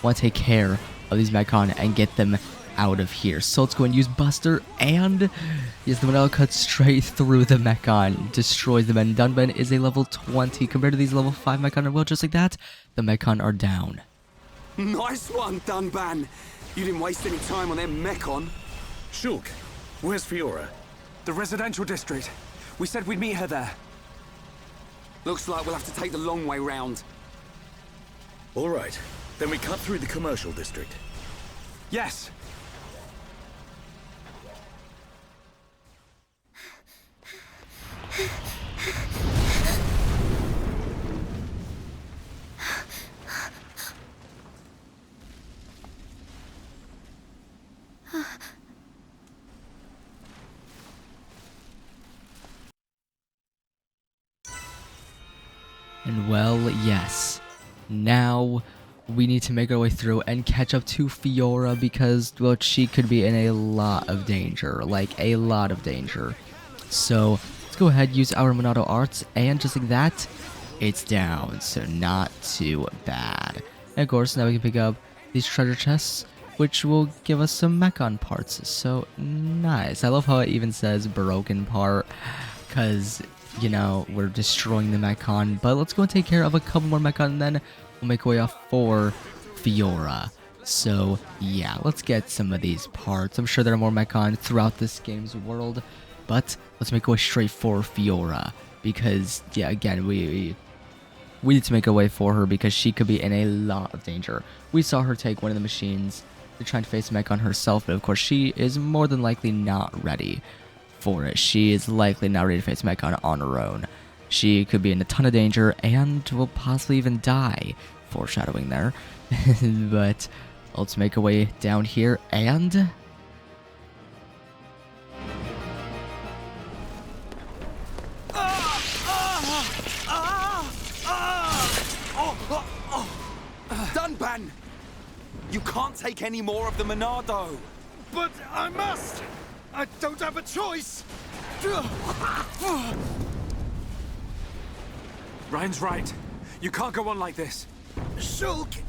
want to take care of these Mechon and get them out of here. So let's go and use Buster, and yes, the Monado cuts straight through the Mechon, destroys them, and Dunban is a level 20 compared to these level 5 Mechon, and well, just like that, the Mechon are down. Nice one, Dunban. You didn't waste any time on them Mechon. Shulk, where's Fiora? The residential district. We said we'd meet her there. Looks like we'll have to take the long way round. All right, then we cut through the commercial district. Yes. And well, yes. Now we need to make our way through and catch up to Fiora because, well, she could be in a lot of danger. Like, a lot of danger. So, let's go ahead, use our Monado arts, and just like that, it's down. So, not too bad. And of course, now we can pick up these treasure chests, which will give us some Mechon parts. So, nice. I love how it even says broken part, because, you know, we're destroying the Mechon. But let's go and take care of a couple more Mechon, and then we'll make our way off for Fiora. So, yeah, let's get some of these parts. I'm sure there are more Mechon throughout this game's world, but let's make our way straight for Fiora. Because, yeah, again, we need to make a way for her because she could be in a lot of danger. We saw her take one of the machines to try and face Mechon herself, but of course she is more than likely not ready for it. She is likely not ready to face Mechon on her own. She could be in a ton of danger and will possibly even die. Foreshadowing there. But let's make our way down here and... Dunban! You can't take any more of the Monado! But I must! I don't have a choice! Reyn's right. You can't go on like this. Shulk!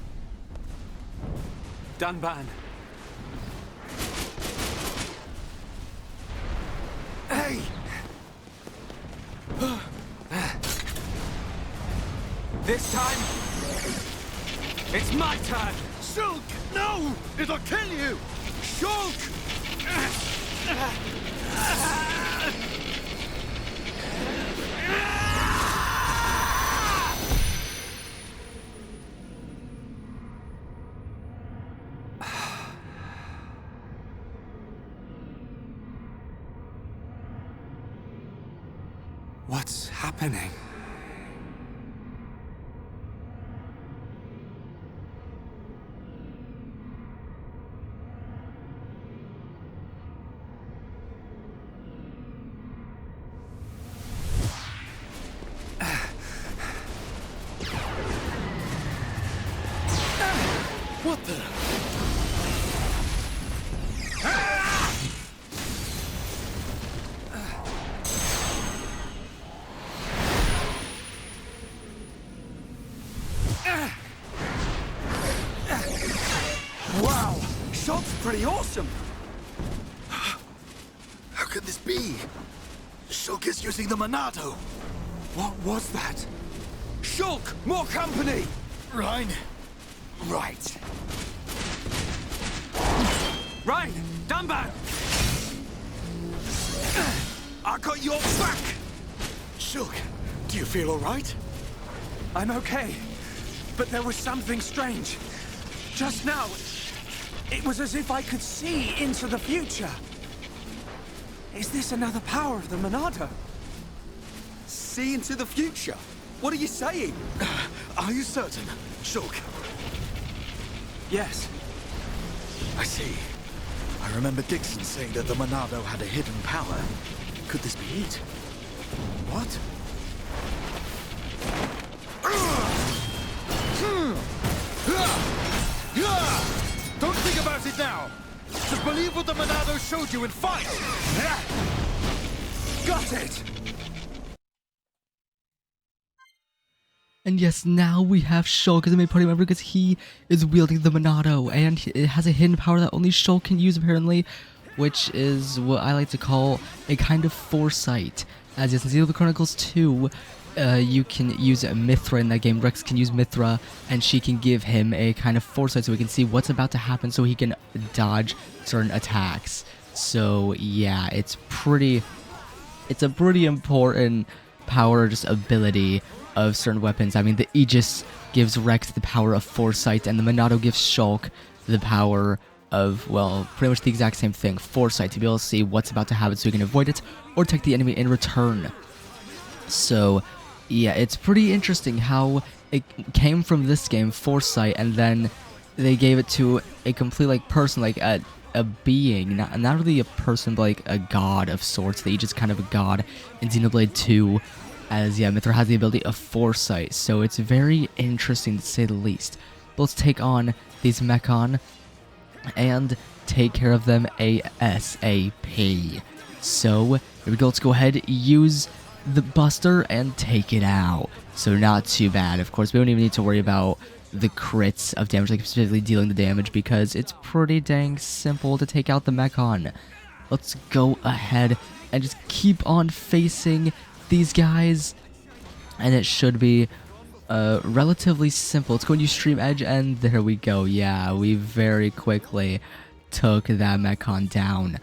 Dunban. Hey! This time, it's my turn. Shulk! No! It'll kill you! Shulk! What's happening? What the? Wow! Shot's pretty awesome! How could this be? Shulk is using the Monado. What was that? Shulk! More company! Reyn. Right. Reyn! Dunban! I got your back! Shulk, do you feel all right? I'm okay, but there was something strange. Just now, it was as if I could see into the future. Is this another power of the Monado? See into the future? What are you saying? Are you certain, Shulk? Yes. I see. I remember Dixon saying that the Monado had a hidden power. Could this be it? What? Don't think about it now! Just believe what the Monado showed you and fight! Got it! And yes, now we have Shulk as a main party member because he is wielding the Monado, and it has a hidden power that only Shulk can use apparently, which is what I like to call a kind of foresight. As in Xenoblade Chronicles 2, you can use Mithra in that game. Rex can use Mithra, and she can give him a kind of foresight so he can see what's about to happen so he can dodge certain attacks. So yeah, it's a pretty important power, just ability of certain weapons. I mean, the Aegis gives Rex the power of foresight, and the Monado gives Shulk the power of, well, pretty much the exact same thing, foresight, to be able to see what's about to happen so you can avoid it or attack the enemy in return. So yeah, it's pretty interesting how it came from this game, foresight, and then they gave it to a complete like person, like a being, not really a person, but like a god of sorts. The Aegis kind of a god in Xenoblade 2. as yeah, Mithra has the ability of foresight, so it's very interesting to say the least. But let's take on these Mechon and take care of them ASAP. So here we go, let's go ahead, use the Buster and take it out. So not too bad. Of course, we don't even need to worry about the crits of damage, like specifically dealing the damage, because it's pretty dang simple to take out the Mechon. Let's go ahead and just keep on facing these guys, and it should be relatively simple. Let's go and use Stream Edge, and there we go. Yeah, we very quickly took that Mechon down.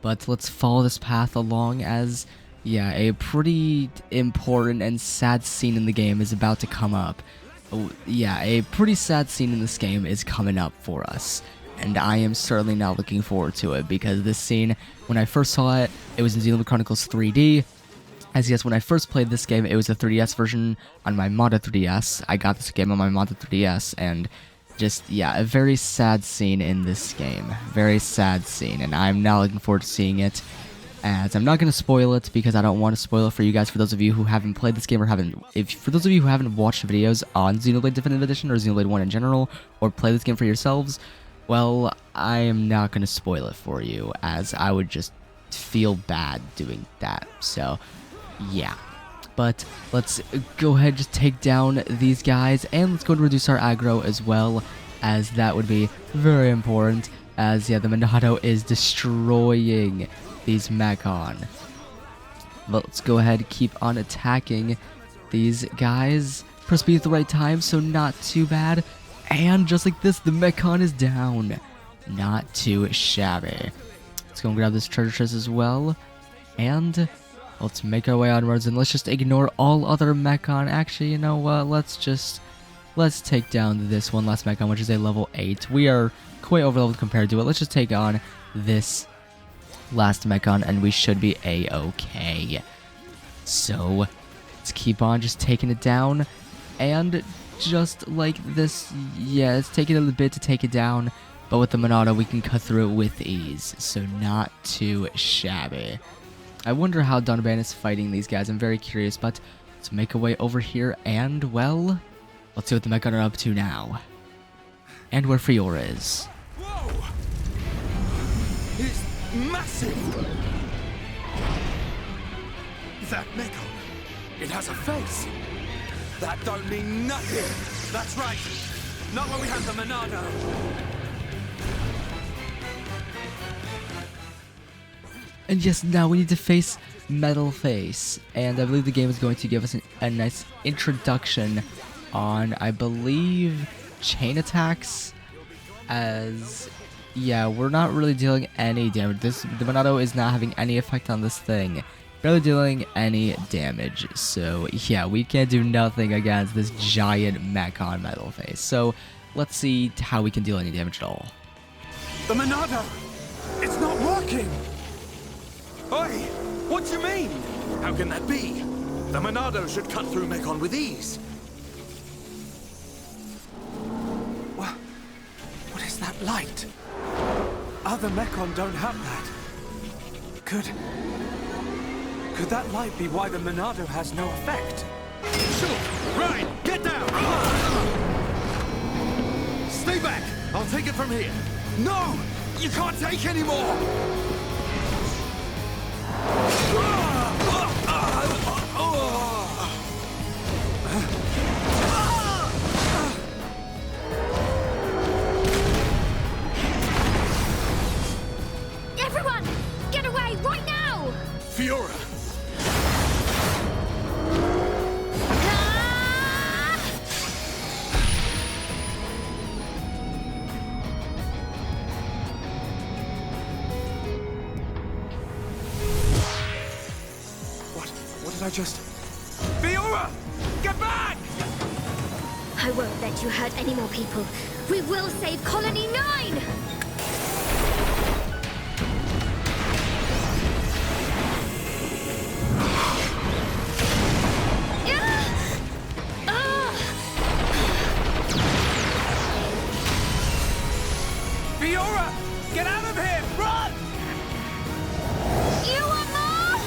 But let's follow this path along, as yeah, a pretty important and sad scene in the game is about to come up. Yeah, a pretty sad scene in this game is coming up for us, and I am certainly not looking forward to it, because this scene, when I first saw it, it was in Xenoblade Chronicles 3D. As yes, when I first played this game, it was a 3DS version on my Monado 3DS. I got this game on my Monado 3DS, and just, yeah, a very sad scene in this game. Very sad scene, and I'm not looking forward to seeing it. As I'm not going to spoil it, because I don't want to spoil it for you guys, for those of you who haven't played this game, or for those of you who haven't watched videos on Xenoblade Definitive Edition, or Xenoblade 1 in general, or play this game for yourselves, well, I am not going to spoil it for you, as I would just feel bad doing that. So yeah, but let's go ahead, just take down these guys, and let's go and reduce our aggro as well, as that would be very important, as yeah, the Monado is destroying these Mechon. But let's go ahead, keep on attacking these guys. Press B at the right time, so not too bad, and just like this, the Mechon is down. Not too shabby. Let's go and grab this treasure chest as well, and let's make our way onwards, and let's just ignore all other Mechon. Actually, you know what? Let's take down this one last Mechon, which is a level 8. We are quite overleveled compared to it. Let's just take on this last Mechon, and we should be a-okay. So let's keep on just taking it down, and just like this, yeah, it's taking a little bit to take it down, but with the Monado we can cut through it with ease, so not too shabby. I wonder how Donovan is fighting these guys. I'm very curious, but let's make our way over here, and, well, let's see what the Mechon are up to now. And where Fiora is. Whoa! It's massive! That Mechon, it has a face. That don't mean nothing. That's right. Not when we have the Monado. And yes, now we need to face Metal Face, and I believe the game is going to give us a nice introduction on, I believe, chain attacks, as, yeah, we're not really dealing any damage. The Monado is not having any effect on this thing, barely dealing any damage, so yeah, we can't do nothing against this giant Mechon Metal Face. So let's see how we can deal any damage at all. The Monado! It's not working! Oi! What do you mean? How can that be? The Monado should cut through Mechon with ease. What is that light? Other Mechon don't have that. Could that light be why the Monado has no effect? Shulk! Reyn! Get down! Stay back! I'll take it from here. No! You can't take any more! Everyone, get away right now! Fiora! What did I just... Fiora! Get back! I won't let you hurt any more people. We will save Colony 9! Fiora! Get out of here! Run! You want more?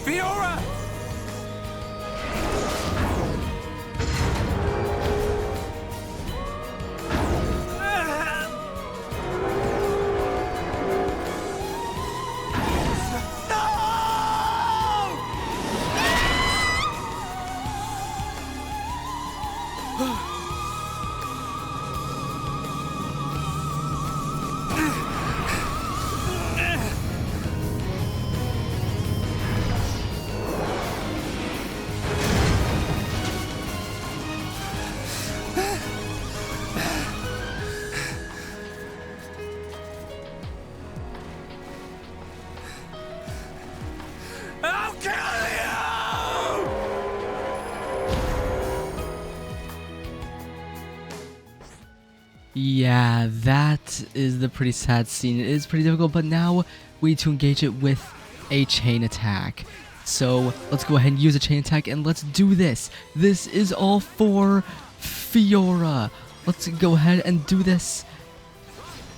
Fiora! I'll kill you! Yeah, that is the pretty sad scene. It is pretty difficult, but now we need to engage it with a chain attack. So let's go ahead and use a chain attack and let's do this. This is all for Fiora. Let's go ahead and do this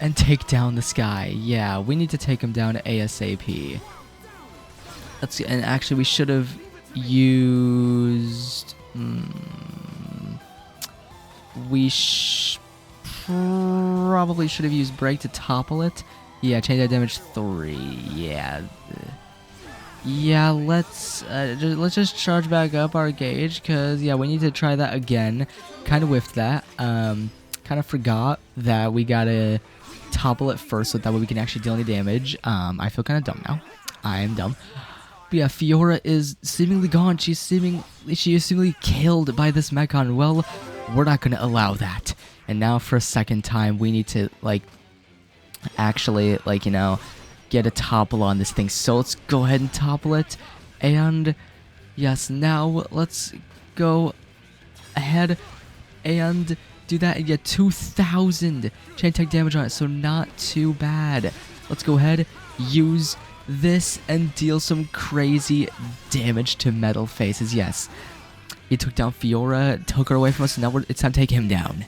and take down this guy. Yeah, we need to take him down ASAP. And actually we should have used... we probably should have used break to topple it. Yeah, change that damage 3. Yeah. Yeah, let's just charge back up our gauge, because yeah, we need to try that again. Kind of whiffed that. Kind of forgot that we gotta topple it first so that way we can actually deal any damage. I feel kind of dumb now. I am dumb. But yeah, Fiora is seemingly gone. She is seemingly killed by this Mechon. Well, we're not gonna allow that. And now for a second time, we need to actually get a topple on this thing. So let's go ahead and topple it. And yes, now let's go ahead and do that and get 2,000 chain attack damage on it. So not too bad. Let's go ahead, use this, and deal some crazy damage to Metal Faces. Yes, he took down Fiora, took her away from us, and now it's time to take him down.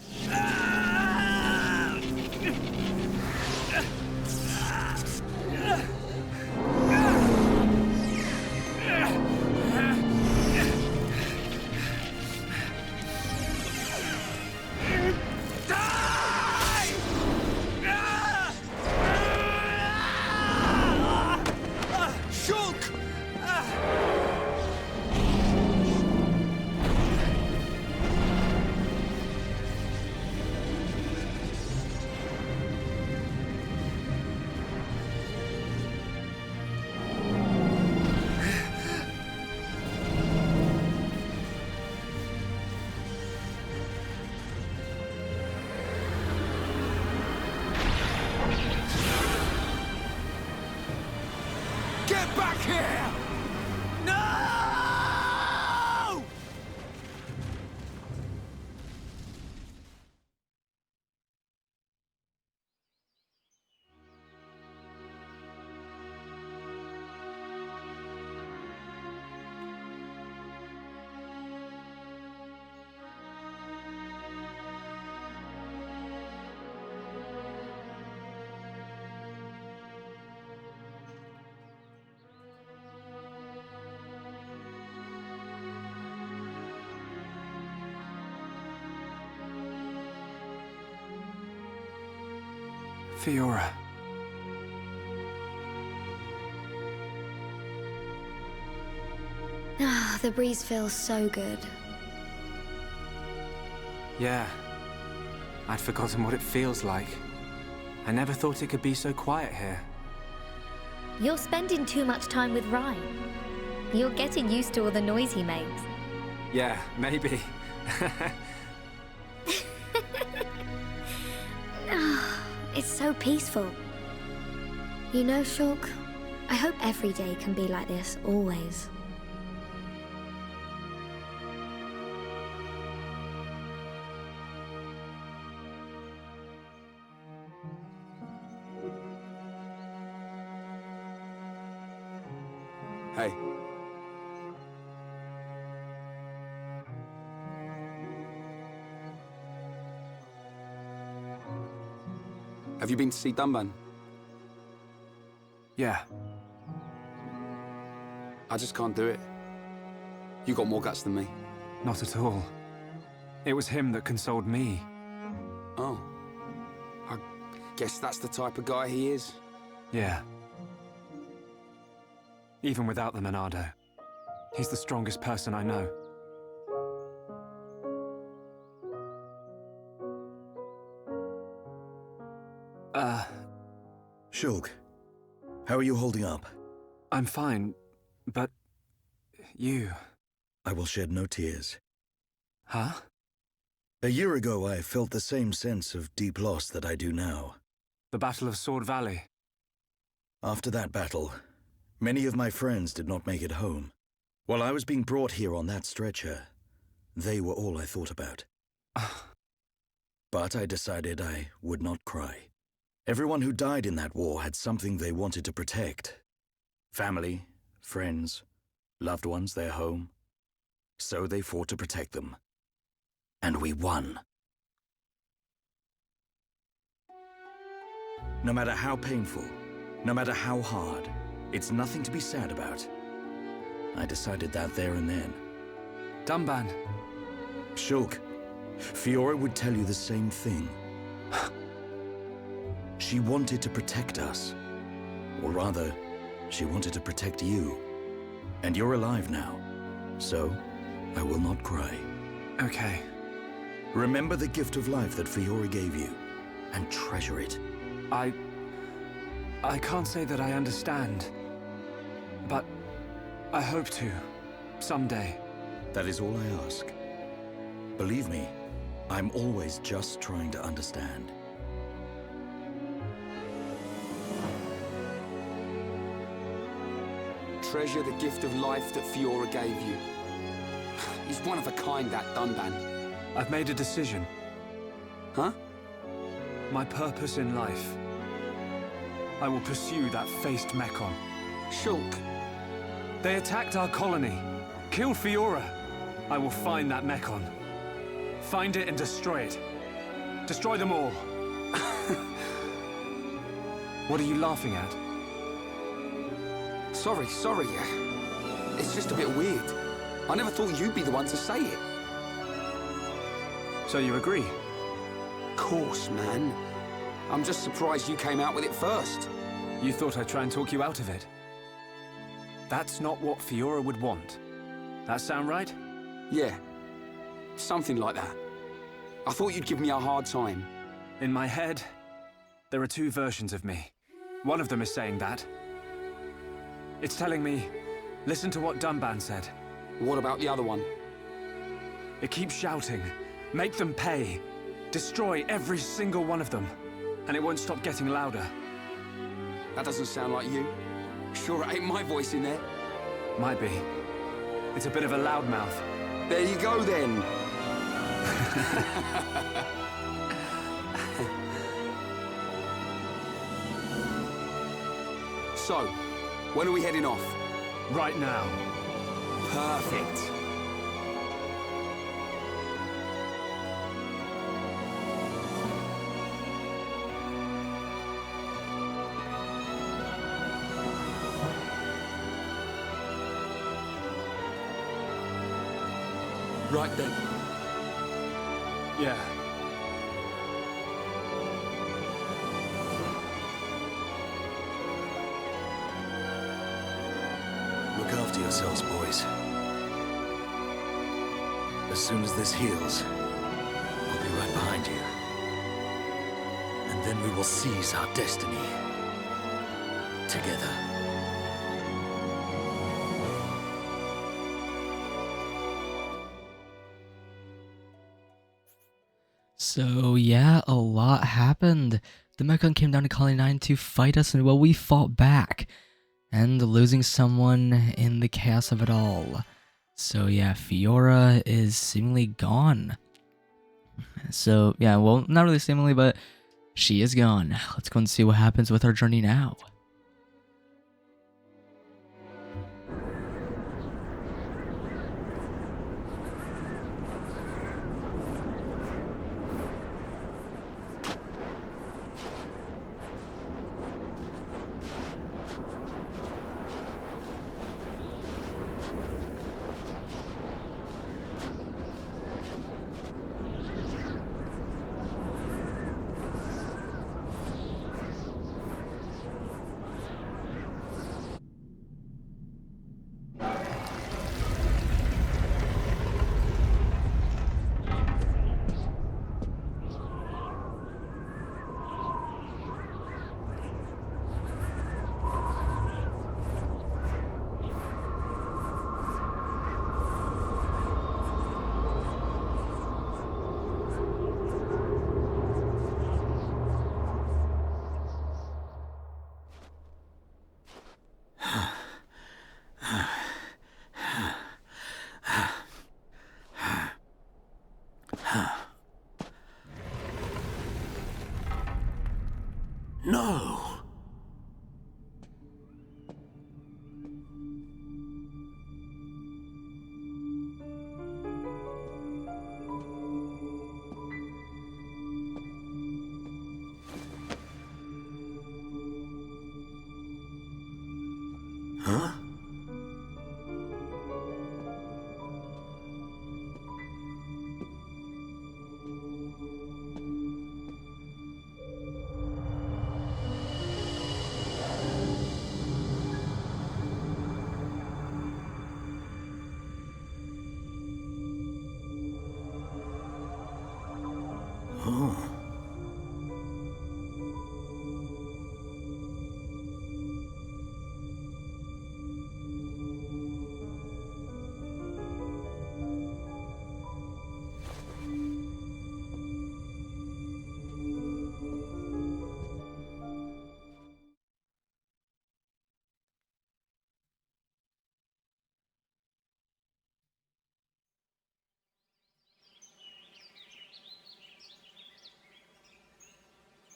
Get back here! No! Fiora. Ah, the breeze feels so good. Yeah. I'd forgotten what it feels like. I never thought it could be so quiet here. You're spending too much time with Reyn. You're getting used to all the noise he makes. Yeah, maybe. It's so peaceful. You know, Shulk, I hope every day can be like this, always. Hey. Have you been to see Dunban? Yeah. I just can't do it. You got more guts than me. Not at all. It was him that consoled me. Oh. I guess that's the type of guy he is. Yeah. Even without the Monado, he's the strongest person I know. Shulk, how are you holding up? I'm fine, but... you... I will shed no tears. Huh? A year ago, I felt the same sense of deep loss that I do now. The Battle of Sword Valley. After that battle, many of my friends did not make it home. While I was being brought here on that stretcher, they were all I thought about. But I decided I would not cry. Everyone who died in that war had something they wanted to protect. Family, friends, loved ones, their home. So they fought to protect them. And we won. No matter how painful, no matter how hard, it's nothing to be sad about. I decided that there and then. Dunban. Shulk, Fiora would tell you the same thing. She wanted to protect us. Or rather, she wanted to protect you. And you're alive now. So, I will not cry. Okay. Remember the gift of life that Fiora gave you, and treasure it. I can't say that I understand. But I hope to, someday. That is all I ask. Believe me, I'm always just trying to understand. Treasure the gift of life that Fiora gave you. He's one of a kind, that Dunban. I've made a decision. Huh? My purpose in life. I will pursue that faced Mechon. Shulk. They attacked our colony, killed Fiora. I will find that Mechon. Find it and destroy it. Destroy them all. What are you laughing at? Sorry. It's just a bit weird. I never thought you'd be the one to say it. So you agree? Course, man. I'm just surprised you came out with it first. You thought I'd try and talk you out of it? That's not what Fiora would want. That sound right? Yeah. Something like that. I thought you'd give me a hard time. In my head, there are two versions of me. One of them is saying that. It's telling me, listen to what Dunban said. What about the other one? It keeps shouting, make them pay. Destroy every single one of them. And it won't stop getting louder. That doesn't sound like you. Sure it ain't my voice in there. Might be. It's a bit of a loudmouth. There you go then. So, when are we heading off? Right now. Perfect. Right then. Yeah. Look after yourselves, boys. As soon as this heals, I'll be right behind you. And then we will seize our destiny. Together. So yeah, a lot happened. The Mechon came down to Colony 9 to fight us, and well, we fought back. And losing someone in the chaos of it all. So yeah, Fiora is seemingly gone. So yeah, well, not really seemingly, but she is gone. Let's go and see what happens with our journey now. Huh? Oh.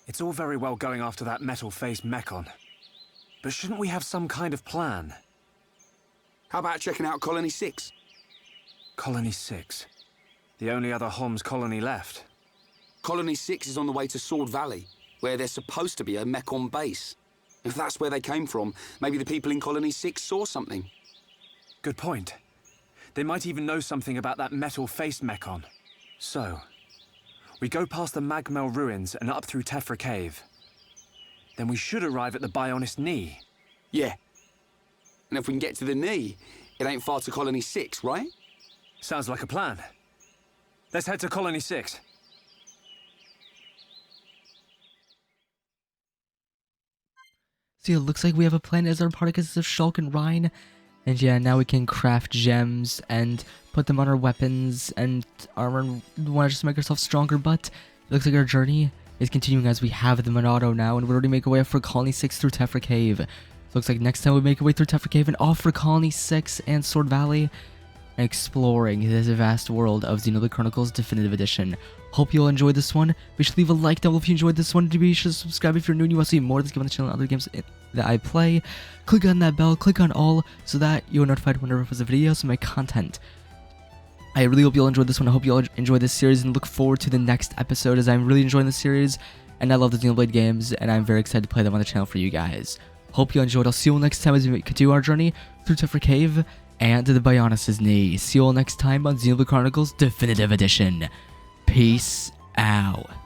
It's all very well going after that metal-faced Mechon. But shouldn't we have some kind of plan? How about checking out Colony 6? Colony 6. The only other Homs colony left. Colony 6 is on the way to Sword Valley, where there's supposed to be a Mechon base. If that's where they came from, maybe the people in Colony 6 saw something. Good point. They might even know something about that metal-faced Mechon. So, we go past the Magmel ruins and up through Tephra Cave. Then we should arrive at the Bionis knee. Yeah. And if we can get to the knee, it ain't far to Colony 6, right? Sounds like a plan. Let's head to Colony 6. So yeah, it looks like we have a plan as our party consists of Shulk and Reyn. And yeah, now we can craft gems and put them on our weapons and armor and want to just make ourselves stronger. But it looks like our journey is continuing as we have the Monado now, and we're already making our way up for Colony 6 through Tephra Cave. So it looks like next time we make our way through Tephra Cave and off for Colony 6 and Sword Valley, and exploring this vast world of Xenoblade Chronicles Definitive Edition. Hope you'll enjoy this one. Be sure to leave a like down below if you enjoyed this one. Be sure to subscribe if you're new and you want to see more of this game on the channel and other games that I play. Click on that bell, click on all, so that you're notified whenever I post a video, so my content. I really hope you'll enjoy this one. I hope you'll enjoy this series and look forward to the next episode, as I'm really enjoying this series and I love the Xenoblade games and I'm very excited to play them on the channel for you guys. Hope you enjoyed. I'll see you all next time as we continue our journey through Tephra Cave and to the Bionis' knee. See you all next time on Xenoblade Chronicles Definitive Edition. Peace out.